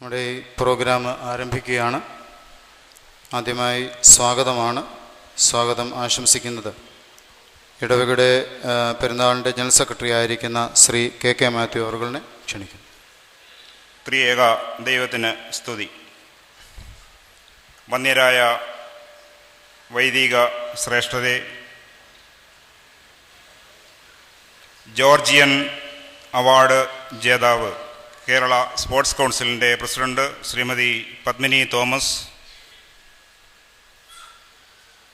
നമ്മുടെ ഈ പ്രോഗ്രാം ആരംഭിക്കുകയാണ്. ആദ്യമായി സ്വാഗതം ആശംസിക്കുന്നത് ഇടവകയുടെ പെരുന്നാളിൻ്റെ ജനറൽ സെക്രട്ടറി ആയിരിക്കുന്ന ശ്രീ കെ മാത്യു അവറുകളെ ക്ഷണിക്കുന്നു. ത്രിയേക ദൈവത്തിന് സ്തുതി. വന്യരായ വൈദിക ശ്രേഷ്ഠരെ, ജോർജിയൻ അവാർഡ് ജേതാവ് കേരള സ്പോർട്സ് കൗൺസിലിൻ്റെ പ്രസിഡന്റ് ശ്രീമതി പത്മിനി തോമസ്,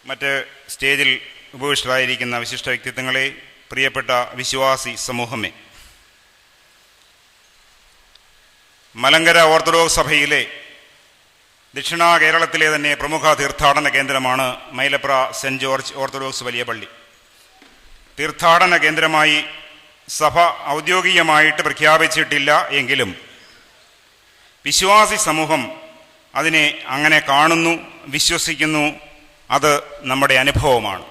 മറ്റ് സ്റ്റേജിൽ ഉപവിഷ്ടരായിരിക്കുന്ന വിശിഷ്ട വ്യക്തിത്വങ്ങളെ, പ്രിയപ്പെട്ട വിശ്വാസി സമൂഹമേ, മലങ്കര ഓർത്തഡോക്സ് സഭയിലെ ദക്ഷിണ കേരളത്തിലെ തന്നെ പ്രമുഖ തീർത്ഥാടന കേന്ദ്രമാണ് മൈലപ്ര സെൻറ്റ് ജോർജ് ഓർത്തഡോക്സ് വലിയ പള്ളി. തീർത്ഥാടന കേന്ദ്രമായി സഭ ഔദ്യോഗികമായിട്ട് പ്രഖ്യാപിച്ചിട്ടില്ല എങ്കിലും വിശ്വാസി സമൂഹം അതിനെ അങ്ങനെ കാണുന്നു, വിശ്വസിക്കുന്നു. അത് നമ്മുടെ അനുഭവമാണ്.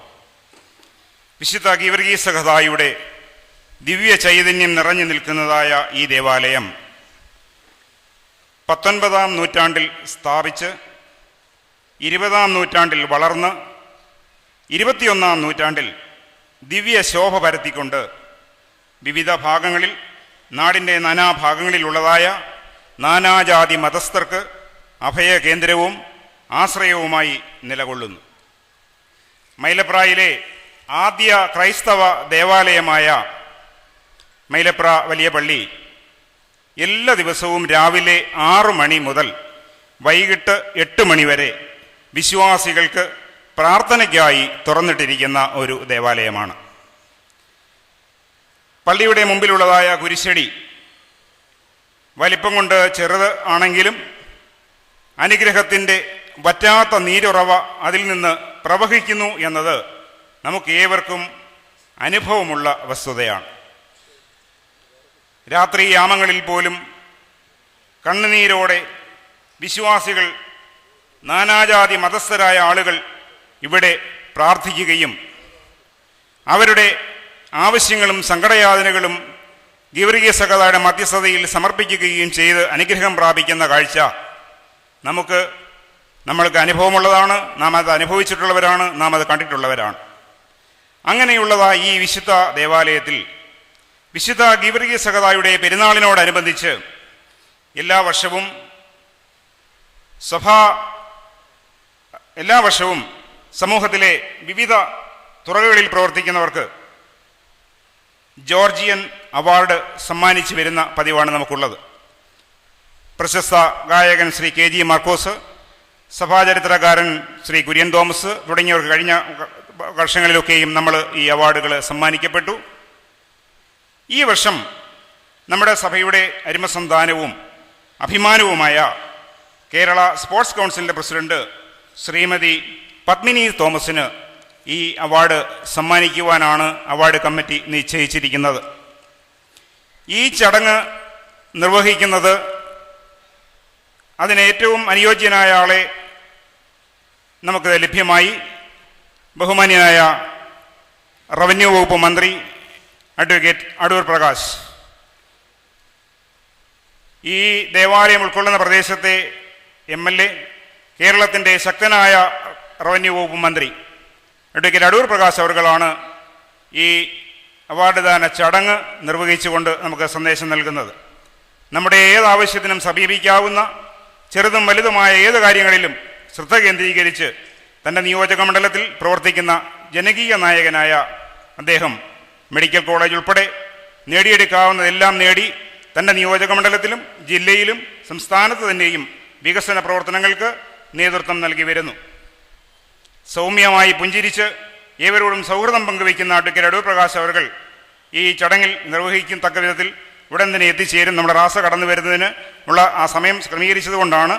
വിശുദ്ധ ഗീവർഗീസ് സഹദായുടെ ദിവ്യ ചൈതന്യം നിറഞ്ഞു നിൽക്കുന്നതായ ഈ ദേവാലയം 19-ാം നൂറ്റാണ്ടിൽ സ്ഥാപിച്ച് 20-ാം നൂറ്റാണ്ടിൽ വളർന്ന് 21-ാം നൂറ്റാണ്ടിൽ ദിവ്യ ശോഭ പരത്തിക്കൊണ്ട് വിവിധ ഭാഗങ്ങളിൽ, നാടിൻ്റെ നാനാഭാഗങ്ങളിലുള്ളതായ നാനാജാതി മതസ്ഥർക്ക് അഭയകേന്ദ്രവും ആശ്രയവുമായി നിലകൊള്ളുന്നു. മൈലപ്രയിലെ ആദ്യ ക്രൈസ്തവ ദേവാലയമായ മൈലപ്ര വലിയ പള്ളി എല്ലാ ദിവസവും രാവിലെ 6 മണി മുതൽ വൈകിട്ട് 8 മണി വരെ വിശ്വാസികൾക്ക് പ്രാർത്ഥനയ്ക്കായി തുറന്നിട്ടിരിക്കുന്ന ഒരു ദേവാലയമാണ്. പള്ളിയുടെ മുമ്പിലുള്ളതായ കുരിശടി വലിപ്പം കൊണ്ട് ചെറുത് ആണെങ്കിലും അനുഗ്രഹത്തിൻ്റെ വറ്റാത്ത നീരുറവ അതിൽ നിന്ന് പ്രവഹിക്കുന്നു എന്നത് നമുക്ക് ഏവർക്കും അനുഭവമുള്ള വസ്തുതയാണ്. രാത്രി യാമങ്ങളിൽ പോലും കണ്ണുനീരോടെ വിശ്വാസികൾ, നാനാജാതി മതസ്ഥരായ ആളുകൾ ഇവിടെ പ്രാർത്ഥിക്കുകയും അവരുടെ ആവശ്യങ്ങളും സങ്കടയാതനകളും ഗീവർഗീസ് സഹദായുടെ മധ്യസ്ഥതയിൽ സമർപ്പിക്കുകയും ചെയ്ത് അനുഗ്രഹം പ്രാപിക്കുന്ന കാഴ്ച നമ്മൾക്ക് അനുഭവമുള്ളതാണ്. നാം അത് അനുഭവിച്ചിട്ടുള്ളവരാണ്, നാം അത് കണ്ടിട്ടുള്ളവരാണ്. അങ്ങനെയുള്ളതായ ഈ വിശുദ്ധ ദേവാലയത്തിൽ വിശുദ്ധ ഗീവർഗീസ് സഹദായുടെ പെരുന്നാളിനോടനുബന്ധിച്ച് എല്ലാ വർഷവും സമൂഹത്തിലെ വിവിധ തുറകളിൽ പ്രവർത്തിക്കുന്നവർക്ക് ജോർജിയൻ അവാർഡ് സമ്മാനിച്ചു വരുന്ന പതിവാണ് നമുക്കുള്ളത്. പ്രശസ്ത ഗായകൻ ശ്രീ KG മാർക്കോസ്, സഭാചരിത്രകാരൻ ശ്രീ കുര്യൻ തോമസ് തുടങ്ങിയവർക്ക് കഴിഞ്ഞ വർഷങ്ങളിലൊക്കെയും നമ്മൾ ഈ അവാർഡുകൾ സമ്മാനിക്കപ്പെട്ടു. ഈ വർഷം നമ്മുടെ സഭയുടെ അരുമസന്താനവും അഭിമാനവുമായ കേരള സ്പോർട്സ് കൗൺസിലിൻ്റെ പ്രസിഡന്റ് ശ്രീമതി പത്മിനി തോമസിന് ഈ അവാർഡ് സമ്മാനിക്കുവാനാണ് അവാർഡ് കമ്മിറ്റി നിശ്ചയിച്ചിരിക്കുന്നത്. ഈ ചടങ്ങ് നിർവഹിക്കുന്നത്, അതിന് ഏറ്റവും അനുയോജ്യനായ ആളെ നമുക്ക് ലഭ്യമായി. ബഹുമാന്യനായ റവന്യൂ വകുപ്പ് മന്ത്രി അഡ്വക്കേറ്റ് അടൂർ പ്രകാശ്, ഈ ദേവാലയം ഉൾക്കൊള്ളുന്ന പ്രദേശത്തെ MLA, കേരളത്തിൻ്റെ ശക്തനായ റവന്യൂ വകുപ്പ് മന്ത്രി അഡ്വക്കേറ്റ് അടൂർ പ്രകാശ് അവർകളാണ് ഈ അവാർഡ് ദാന ചടങ്ങ് നിർവഹിച്ചുകൊണ്ട് നമുക്ക് സന്ദേശം നൽകുന്നത്. നമ്മുടെ ഏതാവശ്യത്തിനും സമീപിക്കാവുന്ന ചെറുതും വലുതുമായ ഏത് കാര്യങ്ങളിലും ശ്രദ്ധ കേന്ദ്രീകരിച്ച് തൻ്റെ നിയോജക മണ്ഡലത്തിൽ പ്രവർത്തിക്കുന്ന ജനകീയ നായകനായ അദ്ദേഹം മെഡിക്കൽ കോളേജ് ഉൾപ്പെടെ നേടിയെടുക്കാവുന്നതെല്ലാം നേടി തൻ്റെ നിയോജക മണ്ഡലത്തിലും ജില്ലയിലും സംസ്ഥാനത്ത് തന്നെയും വികസന പ്രവർത്തനങ്ങൾക്ക് നേതൃത്വം നൽകി വരുന്നു. സൗമ്യമായി പുഞ്ചിരിച്ച് ഏവരോടും സൗഹൃദം പങ്കുവയ്ക്കുന്ന അഡ്വക്കേറ്റ് അടൂർ പ്രകാശ് അവർ ഈ ചടങ്ങിൽ നിർവഹിക്കത്തക്ക വിധത്തിൽ ഉടൻ തന്നെ എത്തിച്ചേരും. നമ്മുടെ റാസ കടന്നു വരുന്നതിന് ഉള്ള ആ സമയം ക്രമീകരിച്ചത് കൊണ്ടാണ്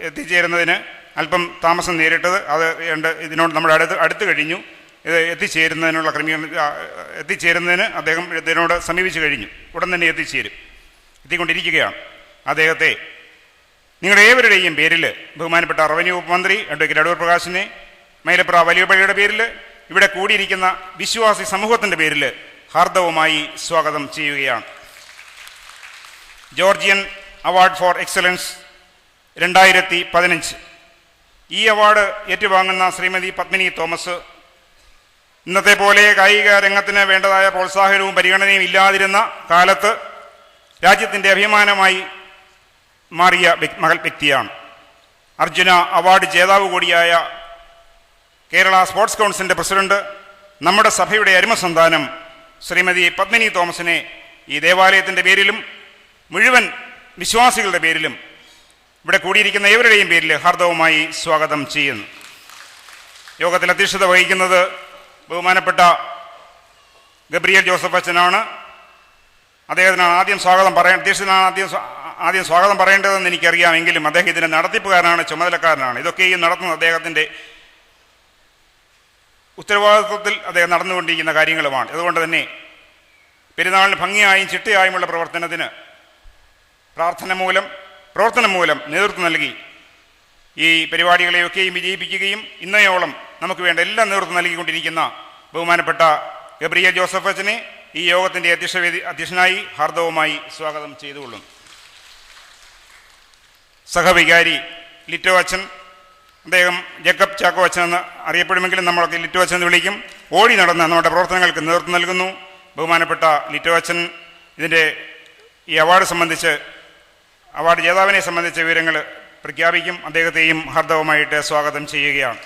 എത്തിച്ചേരുന്നതിന് അല്പം താമസം നേരിട്ടത്. അത് ഇതിനോട് നമ്മുടെ അടുത്ത് കഴിഞ്ഞു. ഇത് എത്തിച്ചേരുന്നതിന് അദ്ദേഹം ഇതിനോട് സമീപിച്ചു കഴിഞ്ഞു. ഉടൻ തന്നെ എത്തിക്കൊണ്ടിരിക്കുകയാണ്. അദ്ദേഹത്തെ നിങ്ങളുടെ ഏവരുടെയും പേരിൽ ബഹുമാനപ്പെട്ട റവന്യൂ വകുപ്പ് മന്ത്രി അഡ്വക്കേറ്റ് അടൂർ പ്രകാശിനെ, മൈലപ്ര വലിയ പള്ളിയുടെ പേരിൽ, ഇവിടെ കൂടിയിരിക്കുന്ന വിശ്വാസി സമൂഹത്തിൻ്റെ പേരിൽ ഹാർദവമായി സ്വാഗതം ചെയ്യുകയാണ്. Georgian award for excellence 2015. ഈ അവാർഡ് ഏറ്റുവാങ്ങുന്ന ശ്രീമതി പത്മിനി തോമസ് ഇന്നത്തെ പോലെ കായിക രംഗത്തിന് വേണ്ടതായ പ്രോത്സാഹനവും പരിഗണനയും ഇല്ലാതിരുന്ന കാലത്ത് രാജ്യത്തിൻ്റെ അഭിമാനമായി മാറിയ മകൾ വ്യക്തിയാണ്. അർജുന അവാർഡ് ജേതാവ് കൂടിയായ കേരള സ്പോർട്സ് കൗൺസിലിൻ്റെ പ്രസിഡന്റ്, നമ്മുടെ സഭയുടെ അരുമസന്താനം ശ്രീമതി പത്മിനി തോമസിനെ ഈ ദേവാലയത്തിൻ്റെ പേരിലും മുഴുവൻ വിശ്വാസികളുടെ പേരിലും ഇവിടെ കൂടിയിരിക്കുന്ന ഏവരുടെയും പേരിൽ ഹാർദവമായി സ്വാഗതം ചെയ്യുന്നു. യോഗത്തിൽ അധ്യക്ഷത വഹിക്കുന്നത് ബഹുമാനപ്പെട്ട ഗബ്രിയേൽ ജോസഫ് അച്ഛനാണ്. അദ്ദേഹത്തിനാണ് ആദ്യം സ്വാഗതം പറയേണ്ടതെന്ന് എനിക്കറിയാമെങ്കിലും അദ്ദേഹം ഇതിൻ്റെ നടത്തിപ്പുകാരനാണ്, ചുമതലക്കാരനാണ്. ഇതൊക്കെയും നടത്തുന്നത് അദ്ദേഹത്തിൻ്റെ ഉത്തരവാദിത്വത്തിൽ അദ്ദേഹം നടന്നുകൊണ്ടിരിക്കുന്ന കാര്യങ്ങളുമാണ്. അതുകൊണ്ട് തന്നെ പെരുന്നാളിന് ഭംഗിയായും ചിട്ടയായുമുള്ള പ്രവർത്തനത്തിന് പ്രവർത്തനം മൂലം നേതൃത്വം നൽകി ഈ പരിപാടികളെയൊക്കെയും വിജയിപ്പിക്കുകയും ഇന്നയോളം നമുക്ക് വേണ്ട എല്ലാം നേതൃത്വം നൽകിക്കൊണ്ടിരിക്കുന്ന ബഹുമാനപ്പെട്ട ഗബ്രിയേൽ ജോസഫ് അച്ഛനെ ഈ യോഗത്തിൻ്റെ അധ്യക്ഷനായി ഹാർദവമായി സ്വാഗതം ചെയ്തുകൊള്ളുന്നു. സഹവികാരി ലിറ്റോ അച്ഛൻ, അദ്ദേഹം ജേക്കബ് ചാക്കോ അച്ഛൻ എന്ന് അറിയപ്പെടുമെങ്കിലും നമ്മളൊക്കെ ലിറ്റോ അച്ഛൻ എന്ന് വിളിക്കും, ഓടി നടന്ന് നമ്മുടെ പ്രവർത്തനങ്ങൾക്ക് നേതൃത്വം നൽകുന്നു. ബഹുമാനപ്പെട്ട ലിറ്റോ അച്ഛൻ ഇതിൻ്റെ ഈ അവാർഡ് ജേതാവിനെ സംബന്ധിച്ച വിവരങ്ങൾ പ്രഖ്യാപിക്കും. അദ്ദേഹത്തെയും ഹാർദവമായിട്ട് സ്വാഗതം ചെയ്യുകയാണ്.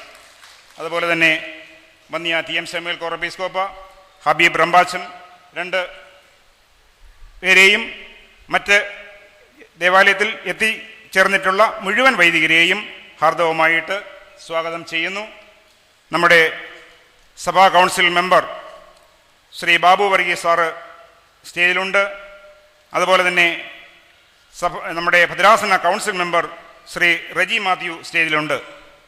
അതുപോലെ തന്നെ വന്യ T M Samuel കോറപ്പീസ്കോപ്പ, Habib Rambachan, 2 പേരെയും മറ്റ് ദേവാലയത്തിൽ എത്തിച്ചേർന്നിട്ടുള്ള മുഴുവൻ വൈദികരെയും ഹാർദവമായിട്ട് സ്വാഗതം ചെയ്യുന്നു. നമ്മുടെ സഭാ council member Shri Babu Varghese sir സ്റ്റേജിലുണ്ട്. അതുപോലെ തന്നെ നമ്മുടെ ഭദ്രാസന കൗൺസിൽ മെമ്പർ ശ്രീ റെജി മാത്യു സ്റ്റേജിലുണ്ട്.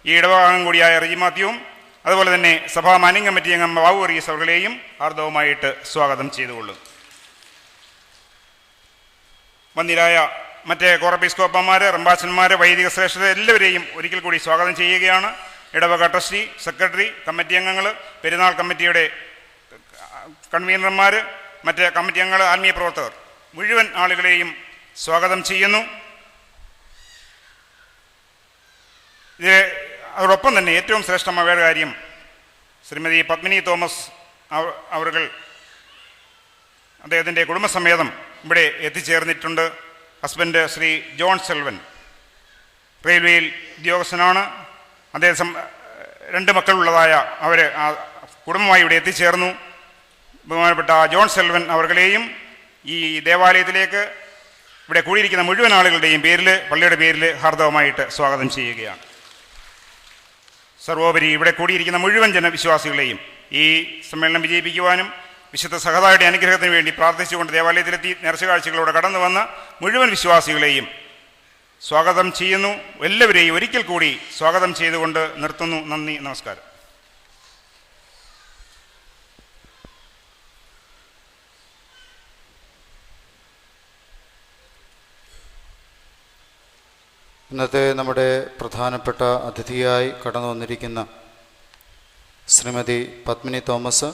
ഈ ഇടവകാംഗം കൂടിയായ റെജി മാത്യുവും അതുപോലെ തന്നെ സഭാ മാനിംഗ് കമ്മിറ്റി അംഗം ബാബു വർഗീസ് അവர்களെയും ഹാർദവമായിട്ട് സ്വാഗതം ചെയ്തുകൊള്ളും. വന്നിരായ മറ്റേ കോറപ്പീസ്കോപ്പന്മാർ, റംബാച്ചന്മാർ, വൈദിക ശ്രേഷ്ഠത എല്ലാവരെയും ഒരിക്കൽ കൂടി സ്വാഗതം ചെയ്യുകയാണ്. ഇടവക ട്രസ്റ്റി, സെക്രട്ടറി, കമ്മിറ്റി അംഗങ്ങൾ, പെരുന്നാൾ കമ്മിറ്റിയുടെ കൺവീനർമാർ, മറ്റ് കമ്മിറ്റി അംഗങ്ങൾ, ആത്മീയ പ്രവർത്തകർ, മുഴുവൻ ആളുകളെയും സ്വാഗതം ചെയ്യുന്നു. അതോടൊപ്പം തന്നെ ഏറ്റവും ശ്രേഷ്ഠമായ കാര്യം, ശ്രീമതി പത്മിനി തോമസ് അവർ അദ്ദേഹത്തിൻ്റെ കുടുംബസമേതം ഇവിടെ എത്തിച്ചേർന്നിട്ടുണ്ട്. ഹസ്ബൻഡ് ശ്രീ ജോൺ സെൽവൻ റെയിൽവേയിൽ ഉദ്യോഗസ്ഥനാണ്. അദ്ദേഹം 2 മക്കളുള്ളതായ അവർ കുടുംബമായി ഇവിടെ എത്തിച്ചേർന്നു. ബഹുമാനപ്പെട്ട ജോൺ സെൽവൻ അവர்களെയും ഈ ദേവാലയത്തിലേക്ക് ഇവിടെ കൂടിയിരിക്കുന്ന മുഴുവൻ ആളുകളുടെയും പേരിൽ, പള്ളിയുടെ പേരിൽ ഹാർദവമായിട്ട് സ്വാഗതം ചെയ്യുകയാണ്. സർവോപരി ഇവിടെ കൂടിയിരിക്കുന്ന മുഴുവൻ ജനവിശ്വാസികളെയും ഈ സമ്മേളനം വിജയിപ്പിക്കുവാനും വിശുദ്ധ സഹതായുടെ അനുഗ്രഹത്തിന് വേണ്ടി പ്രാർത്ഥിച്ചുകൊണ്ട് ദേവാലയത്തിലെത്തി നേർച്ചകാഴ്ചകളോടെ കടന്നു വന്ന മുഴുവൻ വിശ്വാസികളെയും സ്വാഗതം ചെയ്യുന്നു. എല്ലാവരെയും ഒരിക്കൽ കൂടി സ്വാഗതം ചെയ്തുകൊണ്ട് നിർത്തുന്നു. നന്ദി, നമസ്കാരം. ഇന്നത്തെ നമ്മുടെ പ്രധാനപ്പെട്ട അതിഥിയായി കടന്നു വന്നിരിക്കുന്ന ശ്രീമതി പത്മിനി തോമസ്,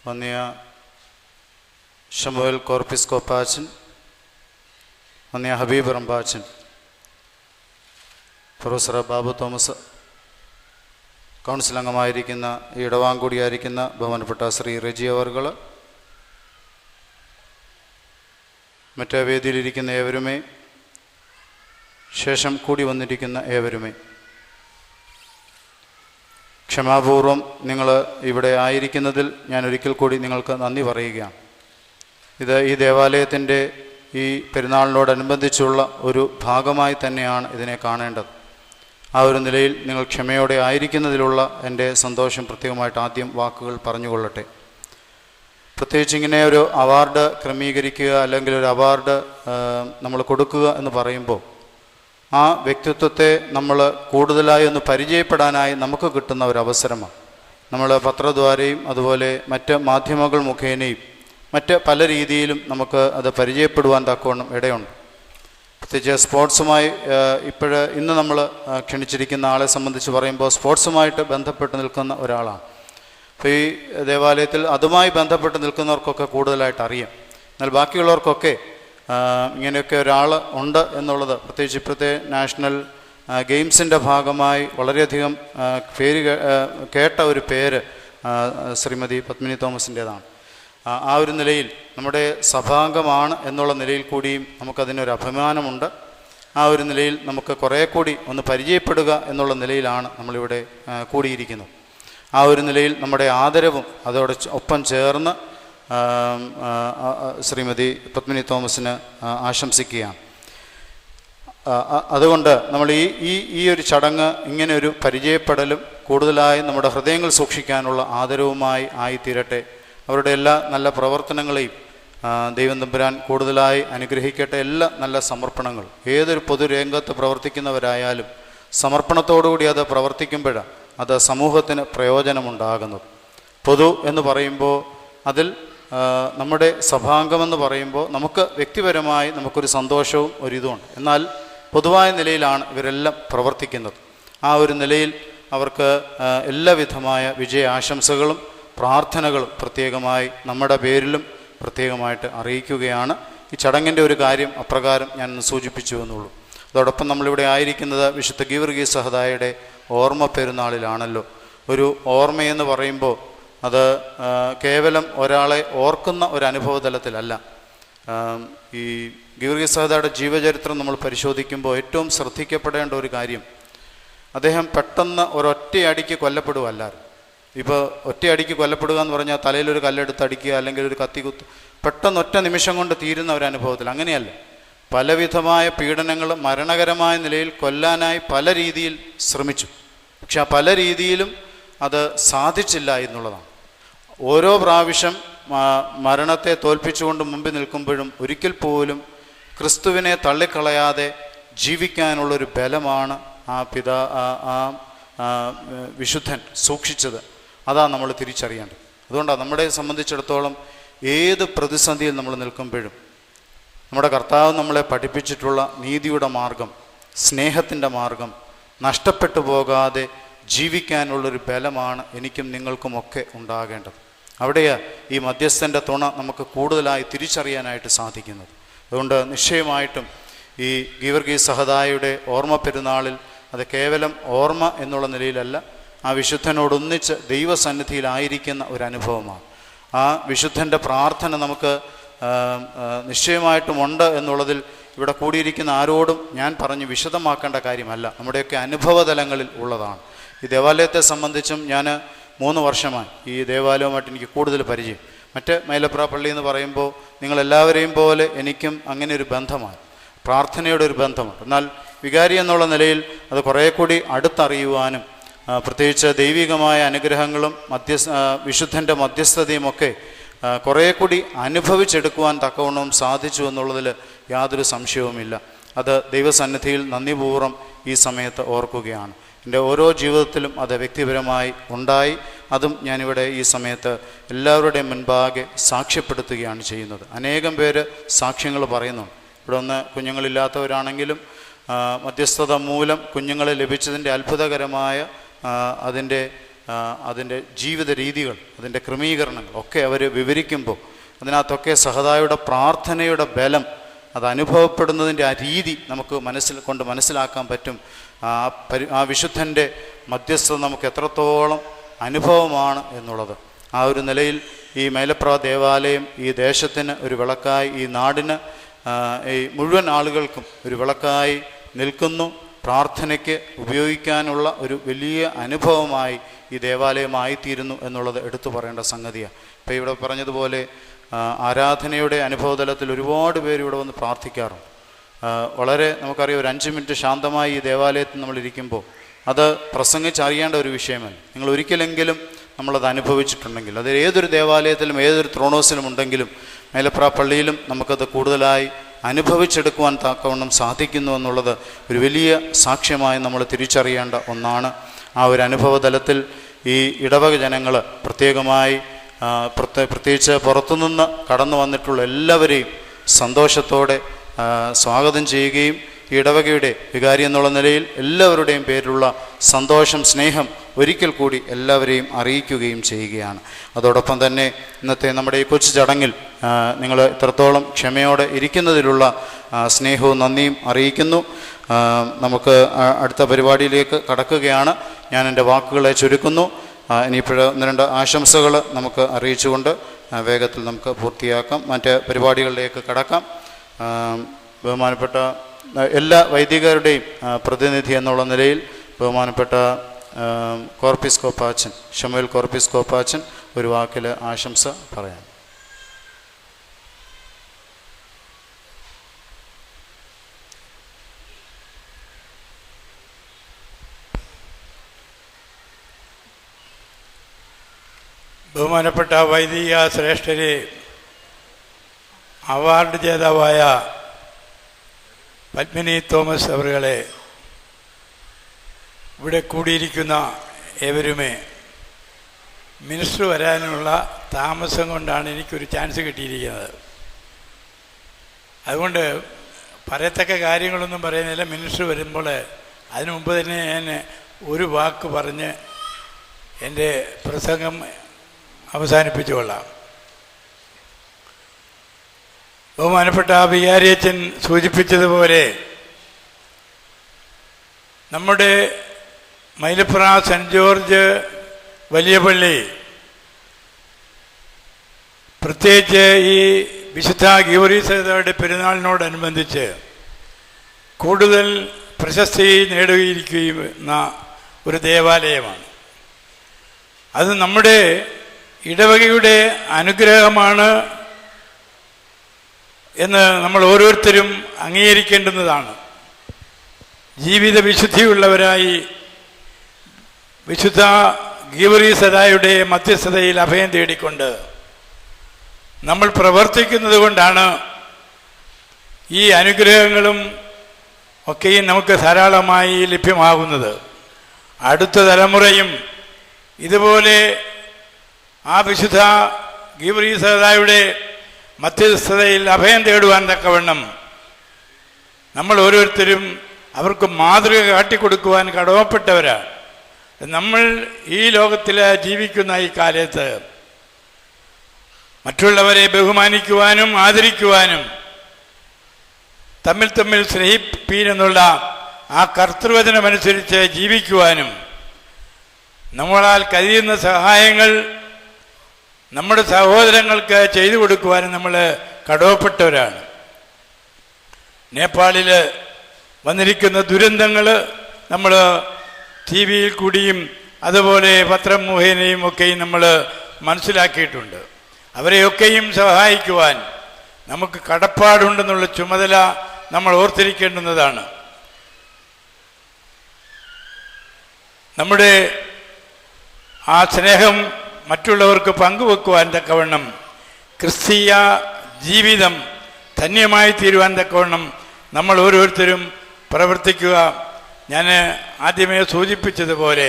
വന്യ ശമുവേൽ കോർപ്പിസ്കോപ്പാച്ചൻ, വന്യ ഹബീബ് റംബാച്ചൻ, പ്രൊഫസർ ബാബു തോമസ്, കൗൺസിൽ അംഗമായിരിക്കുന്ന ഈ ഇടവാങ്കൂടിയായിരിക്കുന്ന ബഹുമാനപ്പെട്ട ശ്രീ റെജി അവർകൾ, മറ്റേ വേദിയിലിരിക്കുന്ന ഏവരുമേ, ശേഷം കൂടി വന്നിരിക്കുന്ന ഏവരുമേ, ക്ഷമാപൂർവം നിങ്ങൾ ഇവിടെ ആയിരിക്കുന്നതിൽ ഞാൻ ഒരിക്കൽ കൂടി നിങ്ങൾക്ക് നന്ദി പറയുകയാണ്. ഇത് ഈ ദേവാലയത്തിൻ്റെ ഈ പെരുന്നാളിനോടനുബന്ധിച്ചുള്ള ഒരു ഭാഗമായി തന്നെയാണ് ഇതിനെ കാണേണ്ടത്. ആ ഒരു നിലയിൽ നിങ്ങൾ ക്ഷമയോടെ ആയിരിക്കുന്നതിലുള്ള എൻ്റെ സന്തോഷം പ്രത്യേകമായിട്ട് ആദ്യം വാക്കുകൾ പറഞ്ഞുകൊള്ളട്ടെ. പ്രത്യേകിച്ച് ഇങ്ങനെ ഒരു അവാർഡ് ക്രമീകരിക്കുക അല്ലെങ്കിൽ ഒരു അവാർഡ് നമ്മൾ കൊടുക്കുക എന്ന് പറയുമ്പോൾ ആ വ്യക്തിത്വത്തെ നമ്മൾ കൂടുതലായി ഒന്ന് പരിചയപ്പെടാനായി നമുക്ക് കിട്ടുന്ന ഒരു അവസരമാണ്. നമ്മൾ പത്രദ്വാരയും അതുപോലെ മറ്റ് മാധ്യമങ്ങൾ മുഖേനയും മറ്റ് പല രീതിയിലും നമുക്ക് അത് പരിചയപ്പെടുവാൻ തക്കവണ്ണം ഇടയുണ്ട്. പ്രത്യേകിച്ച് സ്പോർട്സുമായി ഇന്ന് നമ്മൾ ക്ഷണിച്ചിരിക്കുന്ന ആളെ സംബന്ധിച്ച് പറയുമ്പോൾ സ്പോർട്സുമായിട്ട് ബന്ധപ്പെട്ട് നിൽക്കുന്ന ഒരാളാണ്. അപ്പോൾ ഈ ദേവാലയത്തിൽ അതുമായി ബന്ധപ്പെട്ട് നിൽക്കുന്നവർക്കൊക്കെ കൂടുതലായിട്ട് അറിയാം. എന്നാൽ ബാക്കിയുള്ളവർക്കൊക്കെ ഇങ്ങനെയൊക്കെ ഒരാൾ ഉണ്ട് എന്നുള്ളത്, പ്രത്യേകിച്ച് ഇപ്പോഴത്തെ നാഷണൽ ഗെയിംസിൻ്റെ ഭാഗമായി വളരെയധികം കേട്ട ഒരു പേര് ശ്രീമതി പത്മിനി തോമസിൻ്റേതാണ്. ആ ഒരു നിലയിൽ നമ്മുടെ സഭാംഗമാണ് എന്നുള്ള നിലയിൽ കൂടിയും നമുക്കതിനൊരു അഭിമാനമുണ്ട്. ആ ഒരു നിലയിൽ നമുക്ക് കുറേ കൂടി ഒന്ന് പരിചയപ്പെടുക എന്നുള്ള നിലയിലാണ് നമ്മളിവിടെ കൂടിയിരിക്കുന്നത്. ആ ഒരു നിലയിൽ നമ്മുടെ ആദരവും അതോടെ ഒപ്പം ചേർന്ന് ശ്രീമതി പത്മിനി തോമസിന് ആശംസിക്കുകയാണ്. അതുകൊണ്ട് നമ്മൾ ഈ ഒരു ചടങ്ങ് ഇങ്ങനെ ഒരു പരിചയപ്പെടലും കൂടുതലായി നമ്മുടെ ഹൃദയങ്ങൾ സൂക്ഷിക്കാനുള്ള ആദരവുമായി ആയിത്തീരട്ടെ. അവരുടെ എല്ലാ നല്ല പ്രവർത്തനങ്ങളെയും ദൈവം തമ്പുരാൻ കൂടുതലായി അനുഗ്രഹിക്കട്ടെ. എല്ലാ നല്ല സമർപ്പണങ്ങൾ, ഏതൊരു പൊതുരംഗത്ത് പ്രവർത്തിക്കുന്നവരായാലും സമർപ്പണത്തോടുകൂടി അത് പ്രവർത്തിക്കുമ്പോഴാണ് അത് സമൂഹത്തിന് പ്രയോജനമുണ്ടാകുന്നത്. പൊതു എന്ന് പറയുമ്പോൾ അതിൽ നമ്മുടെ സഭാംഗമെന്ന് പറയുമ്പോൾ നമുക്ക് വ്യക്തിപരമായി നമുക്കൊരു സന്തോഷവും ഒരിതുമുണ്ട്. എന്നാൽ പൊതുവായ നിലയിലാണ് ഇവരെല്ലാം പ്രവർത്തിക്കുന്നത്. ആ ഒരു നിലയിൽ അവർക്ക് എല്ലാവിധമായ വിജയാശംസകളും പ്രാർത്ഥനകളും പ്രത്യേകമായി നമ്മുടെ പേരിലും പ്രത്യേകമായിട്ട് അറിയിക്കുകയാണ്. ഈ ചടങ്ങിൻ്റെ ഒരു കാര്യം അപ്രകാരം ഞാൻ സൂചിപ്പിച്ചു എന്നുള്ളൂ. അതോടൊപ്പം നമ്മളിവിടെ ആയിരിക്കുന്നത് വിശുദ്ധ ഗീവർഗീസ് സഹദായുടെ ഓർമ്മ പെരുന്നാളിലാണല്ലോ. ഒരു ഓർമ്മയെന്ന് പറയുമ്പോൾ അത് കേവലം ഒരാളെ ഓർക്കുന്ന ഒരു അനുഭവ തലത്തിലല്ല. ഈ ഗീവർഗീസ് സഹദായുടെ ജീവചരിത്രം നമ്മൾ പരിശോധിക്കുമ്പോൾ ഏറ്റവും ശ്രദ്ധിക്കപ്പെടേണ്ട ഒരു കാര്യം, അദ്ദേഹം പെട്ടെന്ന് ഒരൊറ്റയടിക്ക് കൊല്ലപ്പെടുകയല്ലായിരുന്നു. ഇപ്പോൾ ഒറ്റയടിക്ക് കൊല്ലപ്പെടുക എന്ന് പറഞ്ഞാൽ തലയിലൊരു കല്ലെടുത്ത് അടിക്കുക, അല്ലെങ്കിൽ ഒരു കത്തി കുത്ത്, പെട്ടെന്ന് ഒറ്റ നിമിഷം കൊണ്ട് തീരുന്ന ഒരു അനുഭവത്തിൽ അങ്ങനെയല്ല. പലവിധമായ പീഡനങ്ങൾ മരണകരമായ നിലയിൽ കൊല്ലാനായി പല രീതിയിൽ ശ്രമിച്ചു. പക്ഷെ ആ പല രീതിയിലും അത് സാധിച്ചില്ല എന്നുള്ളതാണ്. ഓരോ പ്രാവശ്യം മരണത്തെ തോൽപ്പിച്ചുകൊണ്ട് മുമ്പിൽ നിൽക്കുമ്പോഴും ഒരിക്കൽ പോലും ക്രിസ്തുവിനെ തള്ളിക്കളയാതെ ജീവിക്കാനുള്ളൊരു ബലമാണ് ആ വിശുദ്ധൻ സൂക്ഷിച്ചത്. അതാണ് നമ്മൾ തിരിച്ചറിയേണ്ടത്. അതുകൊണ്ടാണ് നമ്മളെ സംബന്ധിച്ചിടത്തോളം ഏത് പ്രതിസന്ധിയിൽ നമ്മൾ നിൽക്കുമ്പോഴും നമ്മുടെ കർത്താവ് നമ്മളെ പഠിപ്പിച്ചിട്ടുള്ള നീതിയുടെ മാർഗം, സ്നേഹത്തിൻ്റെ മാർഗം നഷ്ടപ്പെട്ടു പോകാതെ ജീവിക്കാനുള്ളൊരു ബലമാണ് എനിക്കും നിങ്ങൾക്കുമൊക്കെ ഉണ്ടാകേണ്ടത്. അവിടെയാണ് ഈ മധ്യസ്ഥൻ്റെ തുണ നമുക്ക് കൂടുതലായി തിരിച്ചറിയാനായിട്ട് സാധിക്കുന്നത്. അതുകൊണ്ട് നിശ്ചയമായിട്ടും ഈ ഗീവർഗീസ് സഹദായുടെ ഓർമ്മ പെരുന്നാളിൽ അത് കേവലം ഓർമ്മ എന്നുള്ള നിലയിലല്ല, ആ വിശുദ്ധനോടൊന്നിച്ച് ദൈവസന്നിധിയിലായിരിക്കുന്ന ഒരു അനുഭവമാണ്. ആ വിശുദ്ധൻ്റെ പ്രാർത്ഥന നമുക്ക് നിശ്ചയമായിട്ടും ഉണ്ട് എന്നുള്ളതിൽ ഇവിടെ കൂടിയിരിക്കുന്ന ആരോടും ഞാൻ പറഞ്ഞ് വിശദമാക്കേണ്ട കാര്യമല്ല, നമ്മുടെയൊക്കെ അനുഭവതലങ്ങളിൽ ഉള്ളതാണ്. ഈ ദേവാലയത്തെ സംബന്ധിച്ചും ഞാൻ 3 വർഷമായി ഈ ദേവാലയവുമായിട്ട് എനിക്ക് കൂടുതൽ പരിചയം. മറ്റ് മൈലപ്ര പള്ളി എന്ന് പറയുമ്പോൾ നിങ്ങളെല്ലാവരെയും പോലെ എനിക്കും അങ്ങനെ ഒരു ബന്ധമാണ്, പ്രാർത്ഥനയുടെ ഒരു ബന്ധമുണ്ട്. എന്നാൽ വികാരി എന്നുള്ള നിലയിൽ അത് കുറേ കൂടി അടുത്തറിയുവാനും പ്രത്യേകിച്ച് ദൈവികമായ അനുഗ്രഹങ്ങളും വിശുദ്ധൻ്റെ മധ്യസ്ഥതയുമൊക്കെ കുറേ കൂടി അനുഭവിച്ചെടുക്കുവാൻ തക്കവണ്ണവും സാധിച്ചു എന്നുള്ളതിൽ യാതൊരു സംശയവുമില്ല. അത് ദൈവസന്നിധിയിൽ നന്ദിപൂർവ്വം ഈ സമയത്ത് ഓർക്കുകയാണ്. എൻ്റെ ഓരോ ജീവിതത്തിലും അത് വ്യക്തിപരമായി ഉണ്ടായി. അതും ഞാനിവിടെ ഈ സമയത്ത് എല്ലാവരുടെയും മുൻപാകെ സാക്ഷ്യപ്പെടുത്തുകയാണ് ചെയ്യുന്നത്. അനേകം പേര് സാക്ഷ്യങ്ങൾ പറയുന്നുണ്ട്. ഇവിടെ ഒന്ന് കുഞ്ഞുങ്ങളില്ലാത്തവരാണെങ്കിലും മധ്യസ്ഥത മൂലം കുഞ്ഞുങ്ങളെ ലഭിച്ചതിൻ്റെ അത്ഭുതകരമായ അതിൻ്റെ ജീവിത രീതികൾ, അതിൻ്റെ ക്രമീകരണങ്ങൾ ഒക്കെ അവർ വിവരിക്കുമ്പോൾ അതിനകത്തൊക്കെ സഹദായുടെ പ്രാർത്ഥനയുടെ ബലം, അത് അനുഭവപ്പെടുന്നതിൻ്റെ ആ രീതി നമുക്ക് മനസ്സിലാക്കാൻ പറ്റും. ആ വിശുദ്ധൻ്റെ മധ്യസ്ഥത നമുക്ക് എത്രത്തോളം അനുഭവമാണ് എന്നുള്ളത്. ആ ഒരു നിലയിൽ ഈ മൈലപ്ര ദേവാലയം ഈ ദേശത്തിന് ഒരു വിളക്കായി, ഈ നാടിന്, ഈ മുഴുവൻ ആളുകൾക്കും ഒരു വിളക്കായി നിൽക്കുന്നു. പ്രാർത്ഥനയ്ക്ക് ഉപയോഗിക്കാനുള്ള ഒരു വലിയ അനുഭവമായി ഈ ദേവാലയമായിത്തീരുന്നു എന്നുള്ളത് എടുത്തു പറയേണ്ട സംഗതിയാണ്. ഇപ്പോൾ ഇവിടെ പറഞ്ഞതുപോലെ ആരാധനയുടെ അനുഭവതലത്തിൽ ഒരുപാട് പേര് ഇവിടെ വന്ന് പ്രാർത്ഥിക്കാറുണ്ട്. വളരെ നമുക്കറിയാം, ഒരു 5 മിനിറ്റ് ശാന്തമായി ഈ ദേവാലയത്തിൽ നമ്മളിരിക്കുമ്പോൾ അത് പ്രസംഗിച്ചറിയേണ്ട ഒരു വിഷയമല്ല. നിങ്ങൾ ഒരിക്കലെങ്കിലും നമ്മളത് അനുഭവിച്ചിട്ടുണ്ടെങ്കിൽ, അത് ഏതൊരു ദേവാലയത്തിലും ഏതൊരു ത്രോണോസിലും ഉണ്ടെങ്കിലും മൈലപ്ര പള്ളിയിലും നമുക്കത് കൂടുതലായി അനുഭവിച്ചെടുക്കുവാൻ തക്കവണ്ണം സാധിക്കുന്നു എന്നുള്ളത് ഒരു വലിയ സാക്ഷ്യമായി നമ്മൾ തിരിച്ചറിയേണ്ട ഒന്നാണ്. ആ ഒരു അനുഭവതലത്തിൽ ഈ ഇടവക ജനങ്ങൾ പ്രത്യേകമായി പ്രത്യേകിച്ച് പുറത്തുനിന്ന് കടന്നു വന്നിട്ടുള്ള എല്ലാവരെയും സന്തോഷത്തോടെ സ്വാഗതം ചെയ്യുകയും ഈ ഇടവകയുടെ വികാരി എന്നുള്ള നിലയിൽ എല്ലാവരുടെയും പേരിലുള്ള സന്തോഷം, സ്നേഹം ഒരിക്കൽ കൂടി എല്ലാവരെയും അറിയിക്കുകയും ചെയ്യുകയാണ്. അതോടൊപ്പം തന്നെ ഇന്നത്തെ നമ്മുടെ ഈ കൊച്ചു ചടങ്ങിൽ നിങ്ങൾ ഇത്രത്തോളം ക്ഷമയോടെ ഇരിക്കുന്നതിലുള്ള സ്നേഹവും നന്ദിയും അറിയിക്കുന്നു. നമുക്ക് അടുത്ത പരിപാടിയിലേക്ക് കടക്കുകയാണ്. ഞാൻ എൻ്റെ വാക്കുകളെ ചുരുക്കുന്നു. ഇനിയിപ്പോഴ് 1-2 ആശംസകൾ നമുക്ക് അറിയിച്ചുകൊണ്ട് വേഗത്തിൽ നമുക്ക് പൂർത്തിയാക്കാം, മറ്റ് പരിപാടികളിലേക്ക് കടക്കാം. ബഹുമാനപ്പെട്ട എല്ലാ വൈദികരുടെയും പ്രതിനിധി എന്നുള്ള നിലയിൽ ബഹുമാനപ്പെട്ട കോർപ്പിസ്കോപ്പാച്ചൻ ഷമുവേൽ കോർപ്പിസ്കോപ്പാച്ചൻ ഒരു വാക്കിൽ ആശംസ പറയാം. ബഹുമാനപ്പെട്ട വൈദിക ശ്രേഷ്ഠരെ, അവാർഡ് ജേതാവായ പത്മിനി തോമസ് അവരുകളെ, ഇവിടെ കൂടിയിരിക്കുന്ന ഏവരുമേ, മിനിസ്റ്റർ വരാനുള്ള താമസം കൊണ്ടാണ് എനിക്കൊരു ചാൻസ് കിട്ടിയിരിക്കുന്നത്. അതുകൊണ്ട് പറയത്തക്ക കാര്യങ്ങളൊന്നും പറയുന്നില്ല. മിനിസ്റ്റർ വരുമ്പോൾ അതിനു മുമ്പ് തന്നെ ഞാൻ ഒരു വാക്ക് പറഞ്ഞ് എൻ്റെ പ്രസംഗം അവസാനിപ്പിച്ചുകൊള്ളാം. ബഹുമാനപ്പെട്ട വികാരിയച്ഛൻ സൂചിപ്പിച്ചതുപോലെ നമ്മുടെ മൈലപ്ര സെൻറ്റ് ജോർജ് വലിയ പള്ളി, പ്രത്യേകിച്ച് ഈ വിശുദ്ധ ഗീവർഗീസ് പെരുന്നാളിനോടനുബന്ധിച്ച് കൂടുതൽ പ്രശസ്തി നേടിയിരിക്കുന്ന ഒരു ദേവാലയമാണ്. അത് നമ്മുടെ ഇടവകയുടെ അനുഗ്രഹമാണ് എന്ന് നമ്മൾ ഓരോരുത്തരും അംഗീകരിക്കേണ്ടുന്നതാണ്. ജീവിത വിശുദ്ധിയുള്ളവരായി വിശുദ്ധ ഗീവർഗീസദായുടെ മധ്യസ്ഥതയിൽ അഭയം തേടിക്കൊണ്ട് നമ്മൾ പ്രവർത്തിക്കുന്നത് കൊണ്ടാണ് ഈ അനുഗ്രഹങ്ങളും ഒക്കെയും നമുക്ക് ധാരാളമായി ലഭ്യമാകുന്നത്. അടുത്ത തലമുറയും ഇതുപോലെ ആ വിശുദ്ധ ഗീവർഗീസദായുടെ മധ്യസ്ഥതയിൽ അഭയം തേടുവാൻ തക്കവണ്ണം നമ്മൾ ഓരോരുത്തരും അവർക്ക് മാതൃക കാട്ടിക്കൊടുക്കുവാൻ കടമപ്പെട്ടവരാണ്. നമ്മൾ ഈ ലോകത്തിൽ ജീവിക്കുന്ന ഈ കാലത്ത് മറ്റുള്ളവരെ ബഹുമാനിക്കുവാനും ആദരിക്കുവാനും തമ്മിൽ തമ്മിൽ സ്നേഹിപ്പീനെന്നുള്ള ആ കർത്തൃവചനമനുസരിച്ച് ജീവിക്കുവാനും നമ്മളാൽ കഴിയുന്ന സഹായങ്ങൾ നമ്മുടെ സഹോദരങ്ങൾക്ക് ചെയ്തു കൊടുക്കുവാനും നമ്മൾ കടമപ്പെട്ടവരാണ്. നേപ്പാളിൽ വന്നിരിക്കുന്ന ദുരന്തങ്ങൾ നമ്മൾ ടി വിയിൽ കൂടിയും അതുപോലെ പത്രം മുഖേനയും ഒക്കെയും നമ്മൾ മനസ്സിലാക്കിയിട്ടുണ്ട്. അവരെയൊക്കെയും സഹായിക്കുവാൻ നമുക്ക് കടപ്പാടുണ്ടെന്നുള്ള ചുമതല നമ്മൾ ഓർത്തിരിക്കേണ്ടുന്നതാണ്. നമ്മുടെ ആ സ്നേഹം മറ്റുള്ളവർക്ക് പങ്കുവെക്കുവാൻ തക്കവണ്ണം ക്രിസ്തീയ ജീവിതം ധന്യമായി തീരുവാൻ തക്കവണ്ണം നമ്മൾ ഓരോരുത്തരും പ്രവർത്തിക്കുക. ഞാൻ ആദ്യമേ സൂചിപ്പിച്ചതുപോലെ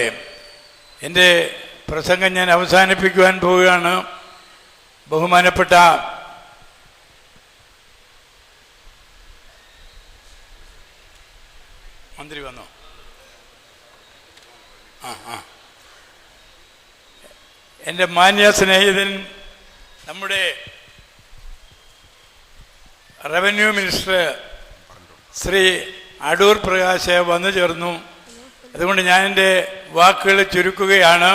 എൻ്റെ പ്രസംഗം ഞാൻ അവസാനിപ്പിക്കുവാൻ പോവുകയാണ്. ബഹുമാനപ്പെട്ട മന്ത്രി വന്നോ? എൻ്റെ മാന്യ സ്നേഹിതൻ നമ്മുടെ റവന്യൂ മിനിസ്റ്റർ ശ്രീ അടൂർ പ്രകാശ് വന്നു ചേർന്നു. അതുകൊണ്ട് ഞാൻ എൻ്റെ വാക്കുകൾ ചുരുക്കുകയാണ്.